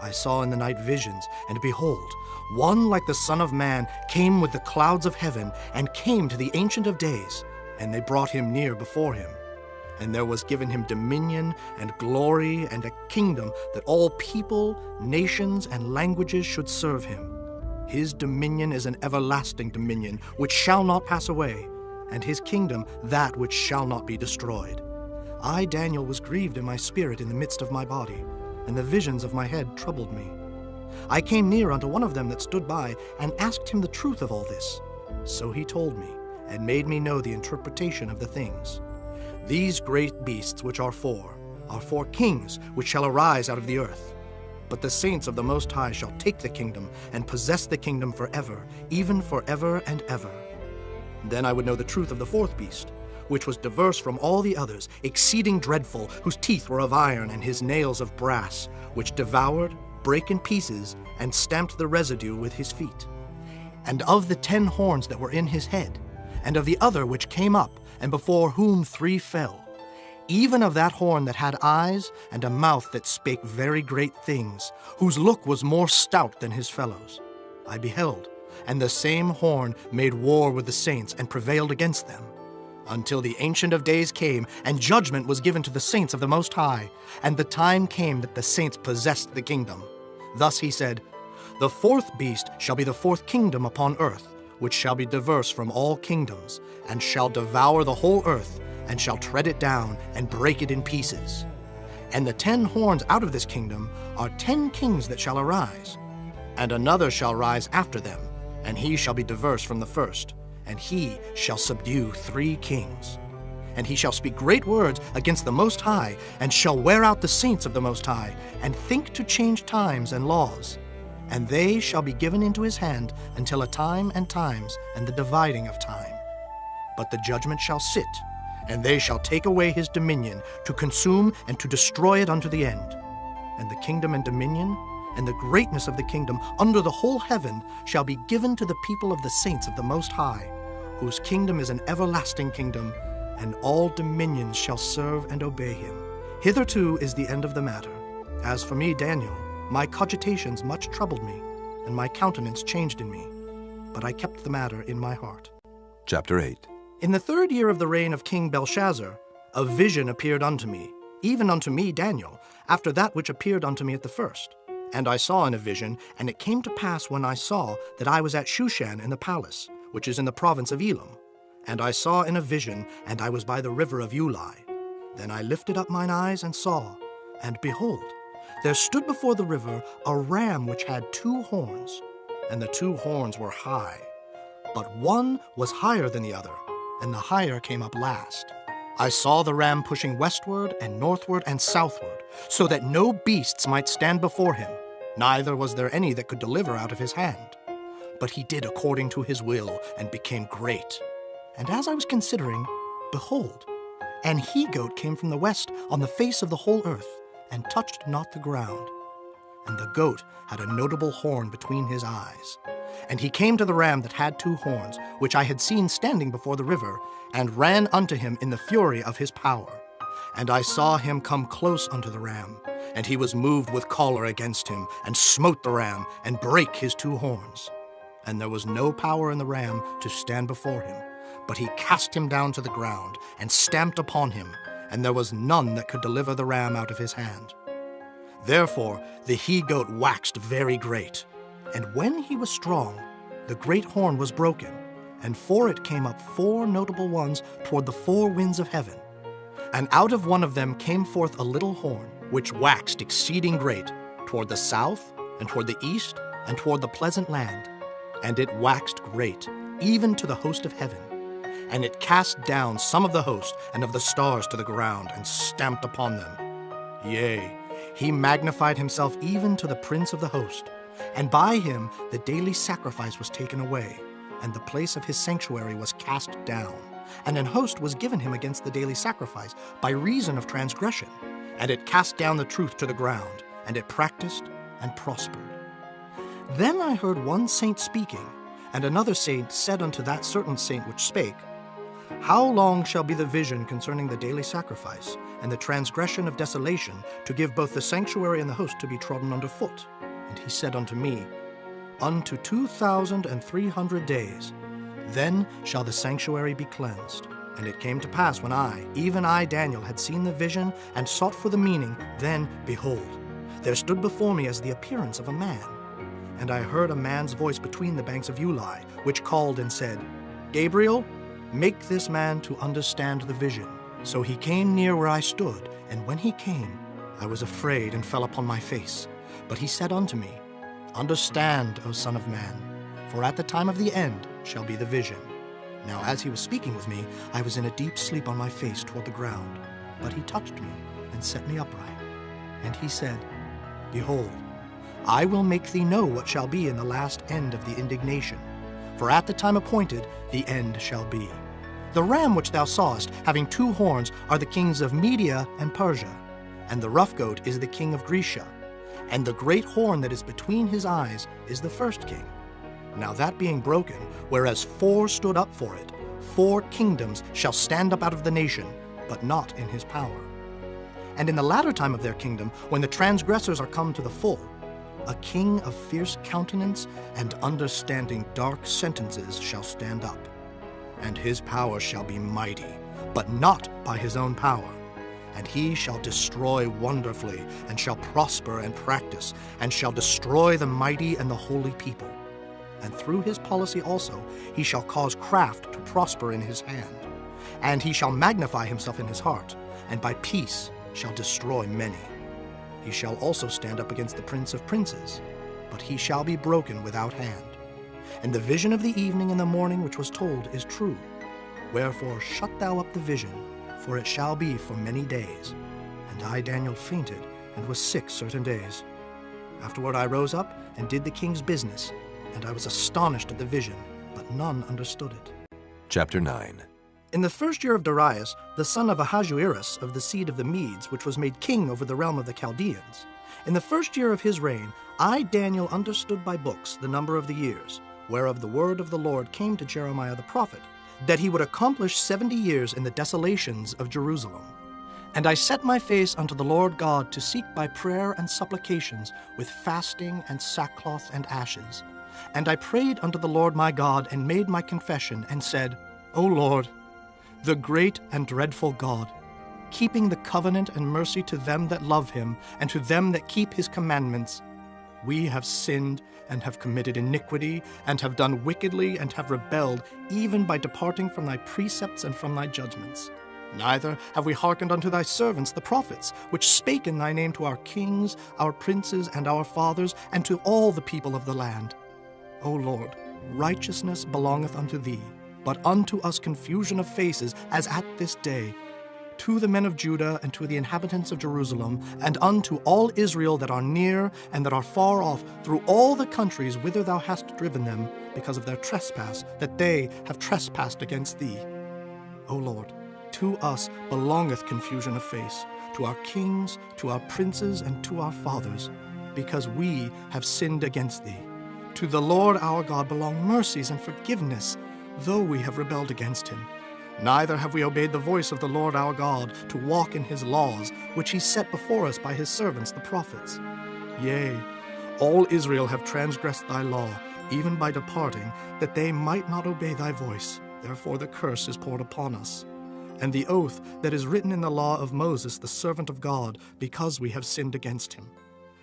I saw in the night visions, and behold, one like the Son of Man came with the clouds of heaven, and came to the Ancient of Days, and they brought him near before him. And there was given him dominion and glory and a kingdom, that all people, nations, and languages should serve him. His dominion is an everlasting dominion, which shall not pass away, and his kingdom that which shall not be destroyed. I, Daniel, was grieved in my spirit in the midst of my body, and the visions of my head troubled me. I came near unto one of them that stood by, and asked him the truth of all this. So he told me, and made me know the interpretation of the things. These great beasts which are 4 kings which shall arise out of the earth. But the saints of the Most High shall take the kingdom, and possess the kingdom forever, even forever and ever. Then I would know the truth of the 4th beast, which was diverse from all the others, exceeding dreadful, whose teeth were of iron, and his nails of brass, which devoured, brake in pieces, and stamped the residue with his feet. And of the 10 horns that were in his head, and of the other which came up, and before whom 3 fell, even of that horn that had eyes, and a mouth that spake very great things, whose look was more stout than his fellows, I beheld, and the same horn made war with the saints, and prevailed against them, until the Ancient of Days came, and judgment was given to the saints of the Most High, and the time came that the saints possessed the kingdom. Thus he said, The 4th beast shall be the 4th kingdom upon earth, which shall be diverse from all kingdoms, and shall devour the whole earth, and shall tread it down, and break it in pieces. And the 10 horns out of this kingdom are 10 kings that shall arise. And another shall rise after them, and he shall be diverse from the first, and he shall subdue 3 kings. And he shall speak great words against the Most High, and shall wear out the saints of the Most High, and think to change times and laws. And they shall be given into his hand until a time and times, and the dividing of time. But the judgment shall sit, and they shall take away his dominion, to consume and to destroy it unto the end. And the kingdom and dominion, and the greatness of the kingdom under the whole heaven shall be given to the people of the saints of the Most High, whose kingdom is an everlasting kingdom, and all dominions shall serve and obey him. Hitherto is the end of the matter. As for me, Daniel, my cogitations much troubled me, and my countenance changed in me. But I kept the matter in my heart. Chapter 8. In the 3rd year of the reign of King Belshazzar, a vision appeared unto me, even unto me, Daniel, after that which appeared unto me at the first. And I saw in a vision, and it came to pass when I saw that I was at Shushan in the palace, which is in the province of Elam. And I saw in a vision, and I was by the river of Ulai. Then I lifted up mine eyes and saw, and behold, there stood before the river a ram which had 2 horns, and the 2 horns were high. But one was higher than the other, and the higher came up last. I saw the ram pushing westward and northward and southward, so that no beasts might stand before him, neither was there any that could deliver out of his hand. But he did according to his will, and became great. And as I was considering, behold, an he-goat came from the west on the face of the whole earth, and touched not the ground. And the goat had a notable horn between his eyes. And he came to the ram that had 2 horns, which I had seen standing before the river, and ran unto him in the fury of his power. And I saw him come close unto the ram, and he was moved with choler against him, and smote the ram, and brake his 2 horns. And there was no power in the ram to stand before him, but he cast him down to the ground, and stamped upon him, and there was none that could deliver the ram out of his hand. Therefore the he-goat waxed very great, and when he was strong, the great horn was broken, and for it came up 4 notable ones toward the 4 winds of heaven. And out of one of them came forth a little horn, which waxed exceeding great, toward the south, and toward the east, and toward the pleasant land. And it waxed great, even to the host of heaven. And it cast down some of the host and of the stars to the ground, and stamped upon them. Yea, he magnified himself even to the prince of the host. And by him the daily sacrifice was taken away, and the place of his sanctuary was cast down. And an host was given him against the daily sacrifice by reason of transgression. And it cast down the truth to the ground, and it practiced and prospered. Then I heard one saint speaking, and another saint said unto that certain saint which spake, How long shall be the vision concerning the daily sacrifice, and the transgression of desolation, to give both the sanctuary and the host to be trodden under foot? And he said unto me, Unto 2,300 days. Then shall the sanctuary be cleansed. And it came to pass when I, even I, Daniel, had seen the vision, and sought for the meaning, then, behold, there stood before me as the appearance of a man. And I heard a man's voice between the banks of Ulai, which called and said, Gabriel, make this man to understand the vision. So he came near where I stood, and when he came, I was afraid and fell upon my face. But he said unto me, Understand, O Son of Man, for at the time of the end shall be the vision. Now as he was speaking with me, I was in a deep sleep on my face toward the ground. But he touched me and set me upright. And he said, Behold, I will make thee know what shall be in the last end of the indignation. For at the time appointed the end shall be. The ram which thou sawest, having 2 horns, are the kings of Media and Persia, and the rough goat is the king of Grecia. And the great horn that is between his eyes is the first king. Now that being broken, whereas 4 stood up for it, 4 kingdoms shall stand up out of the nation, but not in his power. And in the latter time of their kingdom, when the transgressors are come to the full, a king of fierce countenance and understanding dark sentences shall stand up. And his power shall be mighty, but not by his own power. And he shall destroy wonderfully, and shall prosper and practice, and shall destroy the mighty and the holy people. And through his policy also he shall cause craft to prosper in his hand. And he shall magnify himself in his heart, and by peace shall destroy many. He shall also stand up against the prince of princes, but he shall be broken without hand. And the vision of the evening and the morning which was told is true. Wherefore shut thou up the vision, for it shall be for many days. And I, Daniel, fainted, and was sick certain days. Afterward I rose up, and did the king's business, and I was astonished at the vision, but none understood it. Chapter 9. In the first year of Darius, the son of Ahasuerus of the seed of the Medes, which was made king over the realm of the Chaldeans, in the first year of his reign, I, Daniel, understood by books the number of the years, whereof the word of the Lord came to Jeremiah the prophet, that he would accomplish 70 years in the desolations of Jerusalem. And I set my face unto the Lord God to seek by prayer and supplications with fasting and sackcloth and ashes. And I prayed unto the Lord my God, and made my confession, and said, O Lord, the great and dreadful God, keeping the covenant and mercy to them that love him, and to them that keep his commandments, We have sinned and have committed iniquity, and have done wickedly, and have rebelled, even by departing from thy precepts and from thy judgments. Neither have we hearkened unto thy servants the prophets, which spake in thy name to our kings, our princes, and our fathers, and to all the people of the land. O Lord, righteousness belongeth unto thee, but unto us confusion of faces, as at this day. To the men of Judah, and to the inhabitants of Jerusalem, and unto all Israel that are near and that are far off, through all the countries whither thou hast driven them, because of their trespass, that they have trespassed against thee. O Lord, to us belongeth confusion of face, to our kings, to our princes, and to our fathers, because we have sinned against thee. To the Lord our God belong mercies and forgiveness, though we have rebelled against him. Neither have we obeyed the voice of the Lord our God, to walk in his laws, which he set before us by his servants the prophets. Yea, all Israel have transgressed thy law, even by departing, that they might not obey thy voice. Therefore the curse is poured upon us. And the oath that is written in the law of Moses, the servant of God, because we have sinned against him.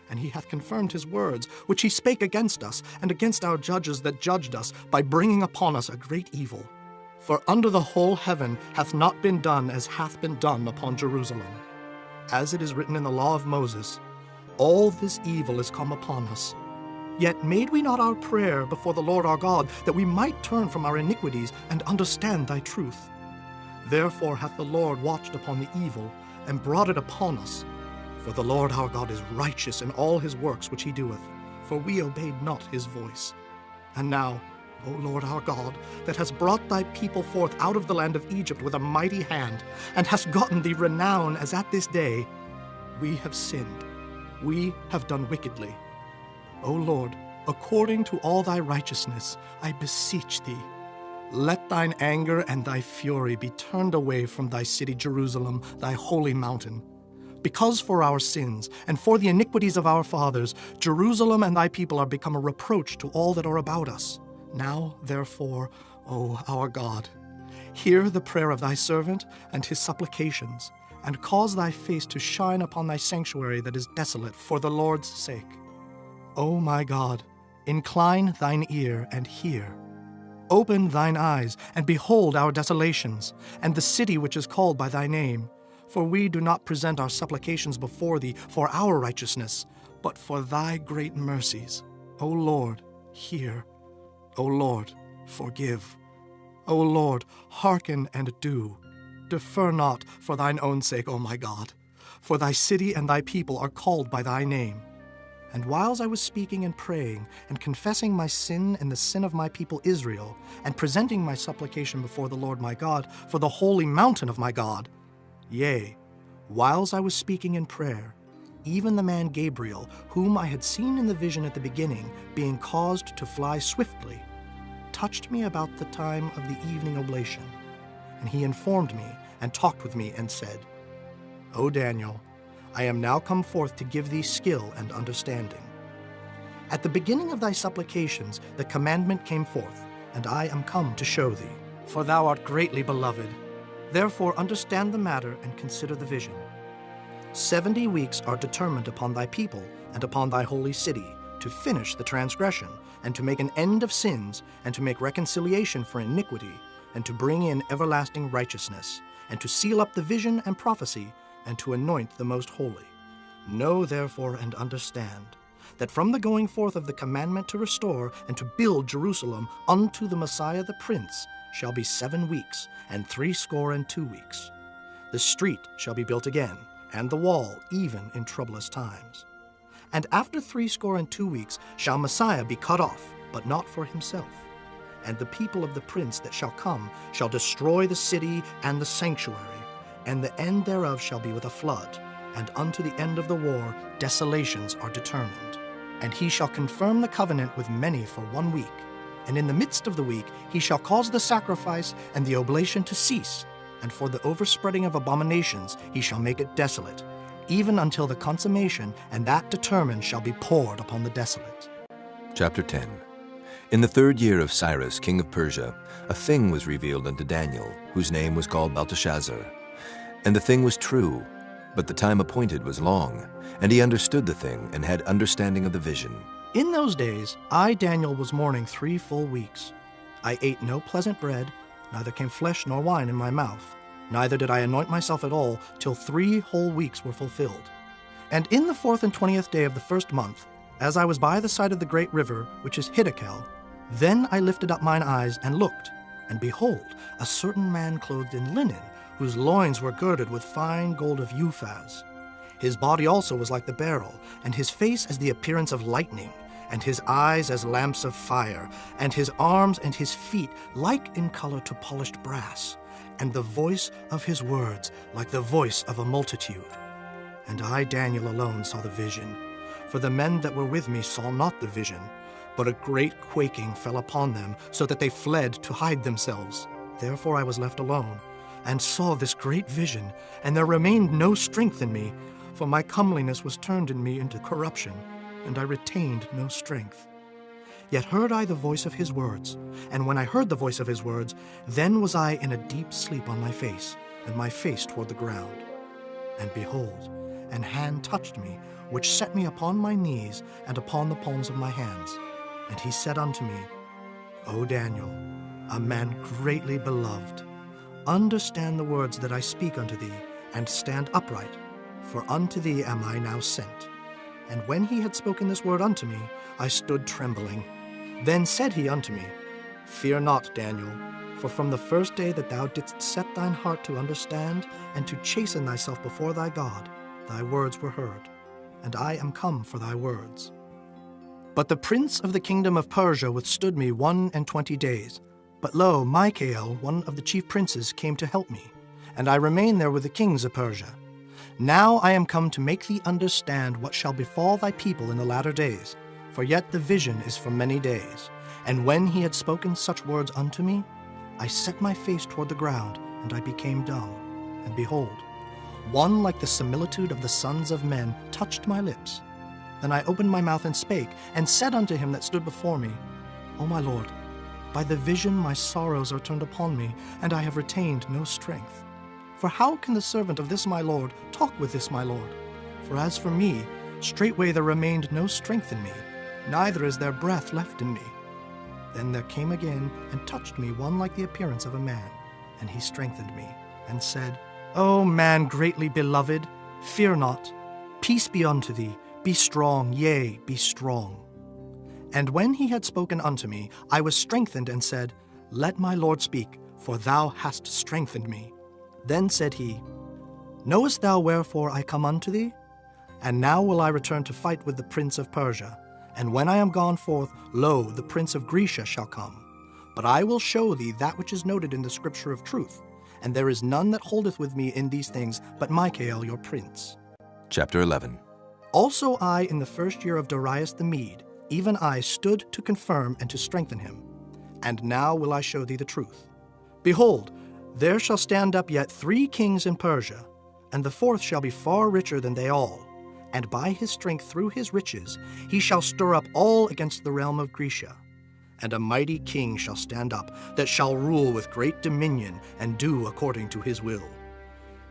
And he hath confirmed his words, which he spake against us, and against our judges that judged us, by bringing upon us a great evil. For under the whole heaven hath not been done as hath been done upon Jerusalem. As it is written in the law of Moses, all this evil is come upon us. Yet made we not our prayer before the Lord our God, that we might turn from our iniquities and understand thy truth. Therefore hath the Lord watched upon the evil, and brought it upon us. For the Lord our God is righteous in all his works which he doeth, for we obeyed not his voice. And now, O Lord our God, that hast brought thy people forth out of the land of Egypt with a mighty hand, and hast gotten thee renown as at this day, we have sinned, we have done wickedly. O Lord, according to all thy righteousness, I beseech thee, let thine anger and thy fury be turned away from thy city Jerusalem, thy holy mountain. Because for our sins, and for the iniquities of our fathers, Jerusalem and thy people are become a reproach to all that are about us. Now, therefore, O our God, hear the prayer of thy servant and his supplications, and cause thy face to shine upon thy sanctuary that is desolate for the Lord's sake. O my God, incline thine ear and hear. Open thine eyes and behold our desolations, and the city which is called by thy name. For we do not present our supplications before thee for our righteousness, but for thy great mercies. O Lord, hear. O Lord, forgive. O Lord, hearken and do. Defer not for thine own sake, O my God. For thy city and thy people are called by thy name. And whiles I was speaking and praying, and confessing my sin and the sin of my people Israel, and presenting my supplication before the Lord my God for the holy mountain of my God, yea, whiles I was speaking in prayer, even the man Gabriel, whom I had seen in the vision at the beginning, being caused to fly swiftly, touched me about the time of the evening oblation. And he informed me, and talked with me, and said, O Daniel, I am now come forth to give thee skill and understanding. At the beginning of thy supplications the commandment came forth, and I am come to show thee. For thou art greatly beloved. Therefore understand the matter and consider the vision. 70 weeks are determined upon thy people and upon thy holy city, to finish the transgression, and to make an end of sins, and to make reconciliation for iniquity, and to bring in everlasting righteousness, and to seal up the vision and prophecy, and to anoint the most holy. Know therefore and understand, that from the going forth of the commandment to restore and to build Jerusalem unto the Messiah the Prince shall be 7 weeks, and 62 weeks. The street shall be built again, and the wall even in troublous times. And after 62 weeks shall Messiah be cut off, but not for himself. And the people of the prince that shall come shall destroy the city and the sanctuary, and the end thereof shall be with a flood, and unto the end of the war desolations are determined. And he shall confirm the covenant with many for 1 week, and in the midst of the week he shall cause the sacrifice and the oblation to cease, and for the overspreading of abominations he shall make it desolate, even until the consummation, and that determined shall be poured upon the desolate. Chapter 10. In the 3rd year of Cyrus, king of Persia, a thing was revealed unto Daniel, whose name was called Belteshazzar. And the thing was true, But the time appointed was long, and he understood the thing and had understanding of the vision. In those days, I, Daniel, was mourning 3 full weeks. I ate no pleasant bread, neither came flesh nor wine in my mouth, neither did I anoint myself at all, till 3 whole weeks were fulfilled. And in the 4th and 20th day of the 1st month, as I was by the side of the great river, which is Hiddekel, then I lifted up mine eyes and looked, and behold, a certain man clothed in linen, whose loins were girded with fine gold of Uphaz. His body also was like the beryl, and his face as the appearance of lightning, and his eyes as lamps of fire, and his arms and his feet like in color to polished brass, and the voice of his words like the voice of a multitude. And I, Daniel, alone saw the vision, for the men that were with me saw not the vision, but a great quaking fell upon them, so that they fled to hide themselves. Therefore I was left alone, and saw this great vision, and there remained no strength in me, for my comeliness was turned in me into corruption, and I retained no strength. Yet heard I the voice of his words, and when I heard the voice of his words, then was I in a deep sleep on my face, and my face toward the ground. And behold, an hand touched me, which set me upon my knees and upon the palms of my hands. And he said unto me, O Daniel, a man greatly beloved, understand the words that I speak unto thee, and stand upright, for unto thee am I now sent. And when he had spoken this word unto me, I stood trembling. Then said he unto me, Fear not, Daniel, for from the first day that thou didst set thine heart to understand and to chasten thyself before thy God, thy words were heard, and I am come for thy words. But the prince of the kingdom of Persia withstood me 21 days. But lo, Michael, one of the chief princes, came to help me, and I remained there with the kings of Persia. Now I am come to make thee understand what shall befall thy people in the latter days, for yet the vision is for many days. And when he had spoken such words unto me, I set my face toward the ground, and I became dumb. And behold, one like the similitude of the sons of men touched my lips. Then I opened my mouth and spake, and said unto him that stood before me, O my Lord, by the vision my sorrows are turned upon me, and I have retained no strength. For how can the servant of this my Lord talk with this my Lord? For as for me, straightway there remained no strength in me, neither is there breath left in me. Then there came again and touched me one like the appearance of a man, and he strengthened me, and said, O man greatly beloved, fear not. Peace be unto thee. Be strong, yea, be strong. And when he had spoken unto me, I was strengthened, and said, Let my Lord speak, for thou hast strengthened me. Then said he, Knowest thou wherefore I come unto thee? And now will I return to fight with the prince of Persia. And when I am gone forth, lo, the prince of Grecia shall come. But I will show thee that which is noted in the scripture of truth, and there is none that holdeth with me in these things but Michael your prince. Chapter 11. Also I, in the 1st year of Darius the Mede, even I stood to confirm and to strengthen him. And now will I show thee the truth. Behold, there shall stand up yet 3 kings in Persia, and the 4th shall be far richer than they all. And by his strength through his riches he shall stir up all against the realm of Grecia. And a mighty king shall stand up, that shall rule with great dominion, and do according to his will.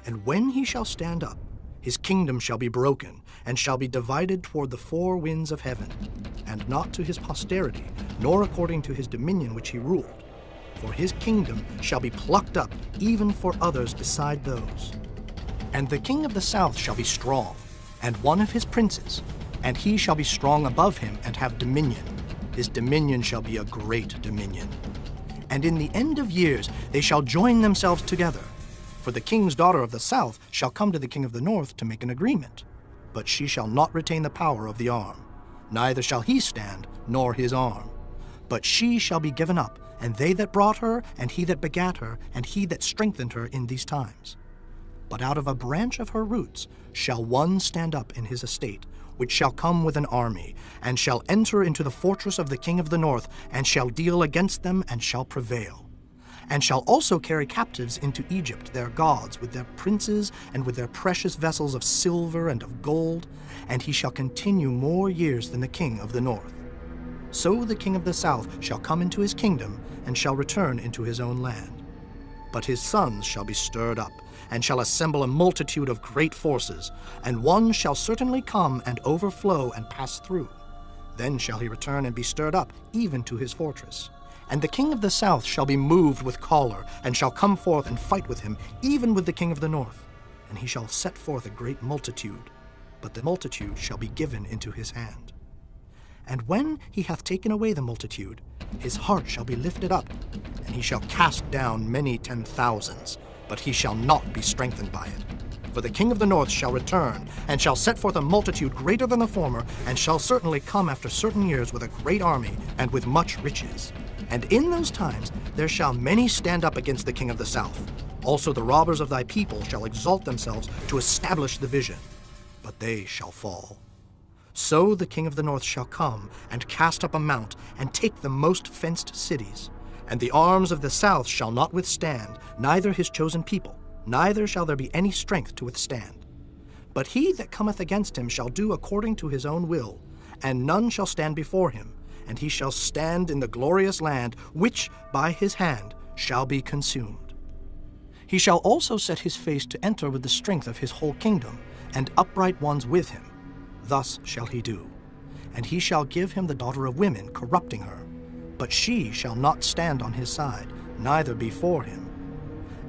And when he shall stand up, his kingdom shall be broken, and shall be divided toward the 4 winds of heaven, and not to his posterity, nor according to his dominion which he ruled. For his kingdom shall be plucked up, even for others beside those. And the king of the south shall be strong, and one of his princes, and he shall be strong above him, and have dominion. His dominion shall be a great dominion. And in the end of years they shall join themselves together. For the king's daughter of the south shall come to the king of the north to make an agreement. But she shall not retain the power of the arm, neither shall he stand, nor his arm. But she shall be given up, and they that brought her, and he that begat her, and he that strengthened her in these times. But out of a branch of her roots shall one stand up in his estate, which shall come with an army, and shall enter into the fortress of the king of the north, and shall deal against them, and shall prevail. And shall also carry captives into Egypt their gods, with their princes, and with their precious vessels of silver and of gold, and he shall continue more years than the king of the north. So the king of the south shall come into his kingdom, and shall return into his own land. But his sons shall be stirred up, and shall assemble a multitude of great forces, and one shall certainly come and overflow and pass through. Then shall he return and be stirred up, even to his fortress. And the king of the south shall be moved with choler, and shall come forth and fight with him, even with the king of the north. And he shall set forth a great multitude, but the multitude shall be given into his hand. And when he hath taken away the multitude, his heart shall be lifted up, and he shall cast down many 10,000s, but he shall not be strengthened by it. For the king of the north shall return, and shall set forth a multitude greater than the former, and shall certainly come after certain years with a great army, and with much riches. And in those times there shall many stand up against the king of the south. Also the robbers of thy people shall exalt themselves to establish the vision, but they shall fall. So the king of the north shall come, and cast up a mount, and take the most fenced cities. And the arms of the south shall not withstand, neither his chosen people, neither shall there be any strength to withstand. But he that cometh against him shall do according to his own will, and none shall stand before him, and he shall stand in the glorious land, which by his hand shall be consumed. He shall also set his face to enter with the strength of his whole kingdom, and upright ones with him. Thus shall he do. And he shall give him the daughter of women, corrupting her. But she shall not stand on his side, neither before him.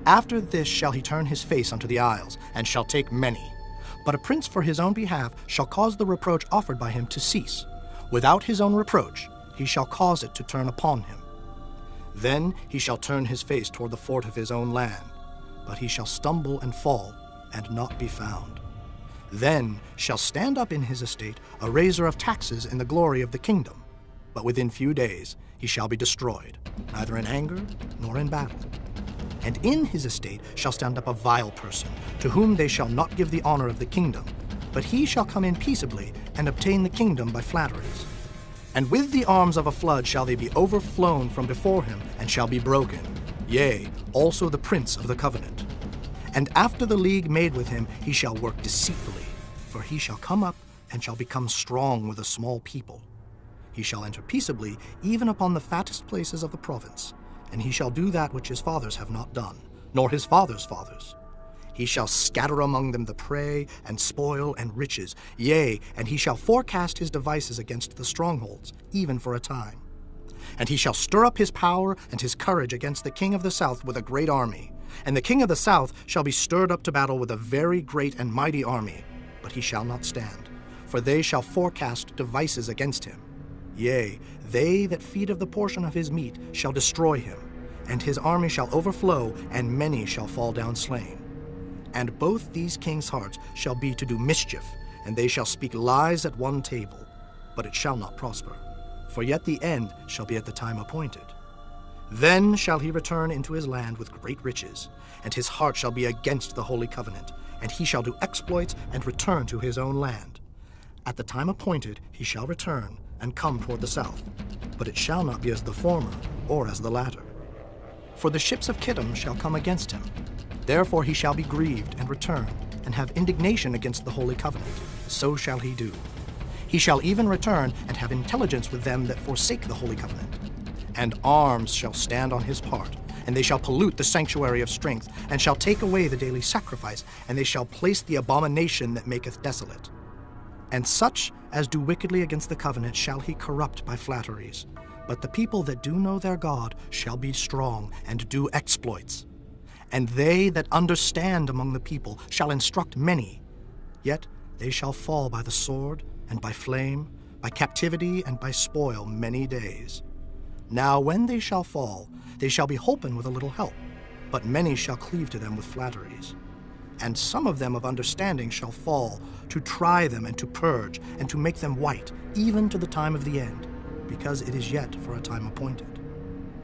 After this shall he turn his face unto the isles, and shall take many. But a prince for his own behalf shall cause the reproach offered by him to cease. Without his own reproach he shall cause it to turn upon him. Then he shall turn his face toward the fort of his own land, but he shall stumble and fall, and not be found. Then shall stand up in his estate a raiser of taxes in the glory of the kingdom, but within few days he shall be destroyed, neither in anger nor in battle. And in his estate shall stand up a vile person, to whom they shall not give the honor of the kingdom, but he shall come in peaceably, and obtain the kingdom by flatteries. And with the arms of a flood shall they be overflown from before him, and shall be broken, yea, also the prince of the covenant. And after the league made with him, he shall work deceitfully, for he shall come up, and shall become strong with a small people. He shall enter peaceably, even upon the fattest places of the province, and he shall do that which his fathers have not done, nor his fathers' fathers. He shall scatter among them the prey, and spoil, and riches, yea, and he shall forecast his devices against the strongholds, even for a time. And he shall stir up his power and his courage against the king of the south with a great army. And the king of the south shall be stirred up to battle with a very great and mighty army, but he shall not stand, for they shall forecast devices against him. Yea, they that feed of the portion of his meat shall destroy him, and his army shall overflow, and many shall fall down slain. And both these kings' hearts shall be to do mischief, and they shall speak lies at one table, but it shall not prosper, for yet the end shall be at the time appointed. Then shall he return into his land with great riches, and his heart shall be against the holy covenant, and he shall do exploits and return to his own land. At the time appointed he shall return and come toward the south, but it shall not be as the former or as the latter. For the ships of Kittim shall come against him. Therefore he shall be grieved and return, and have indignation against the holy covenant. So shall he do. He shall even return and have intelligence with them that forsake the holy covenant. And arms shall stand on his part, and they shall pollute the sanctuary of strength, and shall take away the daily sacrifice, and they shall place the abomination that maketh desolate. And such as do wickedly against the covenant shall he corrupt by flatteries. But the people that do know their God shall be strong, and do exploits. And they that understand among the people shall instruct many. Yet they shall fall by the sword, and by flame, by captivity, and by spoil many days. Now when they shall fall, they shall be holpen with a little help, but many shall cleave to them with flatteries. And some of them of understanding shall fall, to try them and to purge, and to make them white, even to the time of the end, because it is yet for a time appointed.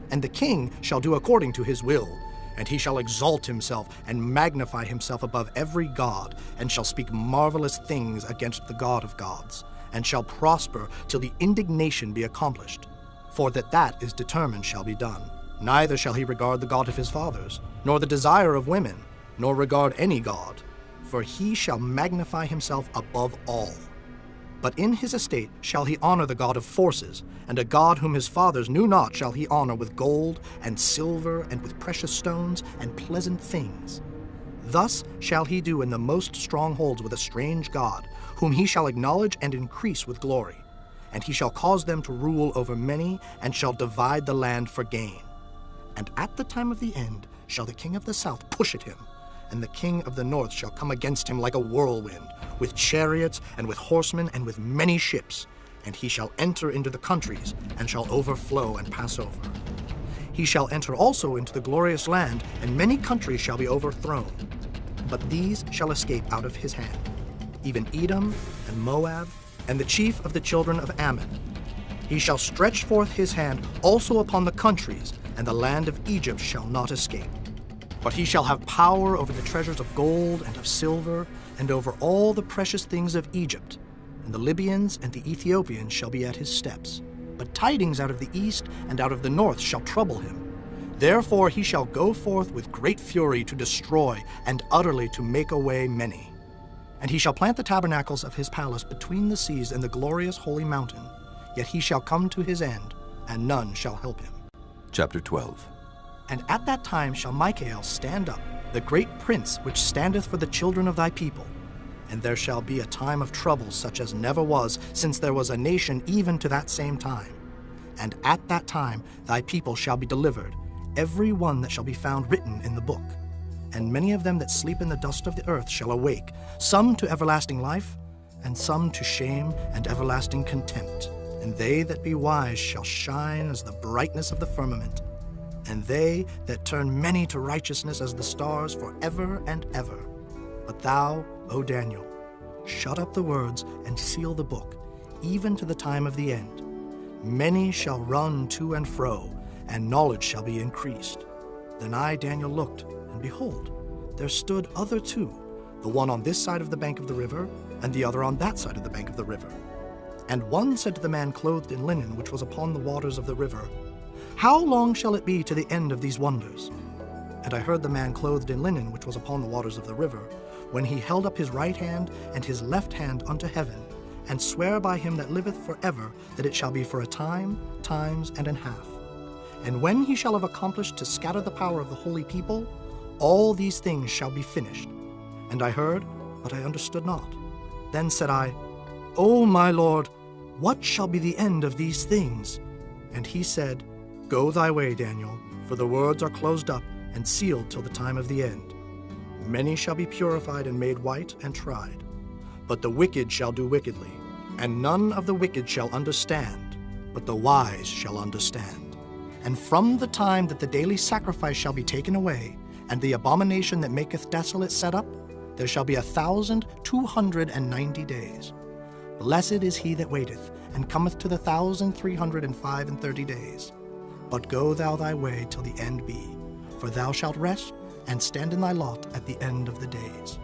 And the king shall do according to his will, and he shall exalt himself and magnify himself above every god, and shall speak marvelous things against the God of gods, and shall prosper till the indignation be accomplished. For that is determined shall be done. Neither shall he regard the God of his fathers, nor the desire of women, nor regard any god, for he shall magnify himself above all. But in his estate shall he honor the God of forces, and a God whom his fathers knew not shall he honor with gold and silver and with precious stones and pleasant things. Thus shall he do in the most strongholds with a strange God, whom he shall acknowledge and increase with glory. And he shall cause them to rule over many, and shall divide the land for gain. And at the time of the end shall the king of the south push at him, and the king of the north shall come against him like a whirlwind, with chariots and with horsemen and with many ships. And he shall enter into the countries, and shall overflow and pass over. He shall enter also into the glorious land, and many countries shall be overthrown. But these shall escape out of his hand, even Edom and Moab, and the chief of the children of Ammon. He shall stretch forth his hand also upon the countries, and the land of Egypt shall not escape. But he shall have power over the treasures of gold and of silver, and over all the precious things of Egypt. And the Libyans and the Ethiopians shall be at his steps. But tidings out of the east and out of the north shall trouble him. Therefore he shall go forth with great fury to destroy, and utterly to make away many. And he shall plant the tabernacles of his palace between the seas and the glorious holy mountain. Yet he shall come to his end, and none shall help him. Chapter 12. And at that time shall Michael stand up, the great prince which standeth for the children of thy people. And there shall be a time of trouble such as never was, since there was a nation even to that same time. And at that time thy people shall be delivered, every one that shall be found written in the book. And many of them that sleep in the dust of the earth shall awake, some to everlasting life, and some to shame and everlasting contempt. And they that be wise shall shine as the brightness of the firmament, and they that turn many to righteousness as the stars forever and ever. But thou, O Daniel, shut up the words and seal the book, even to the time of the end. Many shall run to and fro, and knowledge shall be increased. Then I, Daniel, looked, and behold, there stood other two, the one on this side of the bank of the river, and the other on that side of the bank of the river. And one said to the man clothed in linen, which was upon the waters of the river, How long shall it be to the end of these wonders? And I heard the man clothed in linen, which was upon the waters of the river, when he held up his right hand and his left hand unto heaven, and swear by him that liveth forever, that it shall be for a time, times, and an half. And when he shall have accomplished to scatter the power of the holy people, all these things shall be finished. And I heard, but I understood not. Then said I, O my Lord, what shall be the end of these things? And he said, Go thy way, Daniel, for the words are closed up and sealed till the time of the end. Many shall be purified and made white and tried. But the wicked shall do wickedly, and none of the wicked shall understand, but the wise shall understand. And from the time that the daily sacrifice shall be taken away, and the abomination that maketh desolate set up, there shall be 1,290 days. Blessed is he that waiteth, and cometh to the 1,335 days. But go thou thy way till the end be, for thou shalt rest, and stand in thy lot at the end of the days.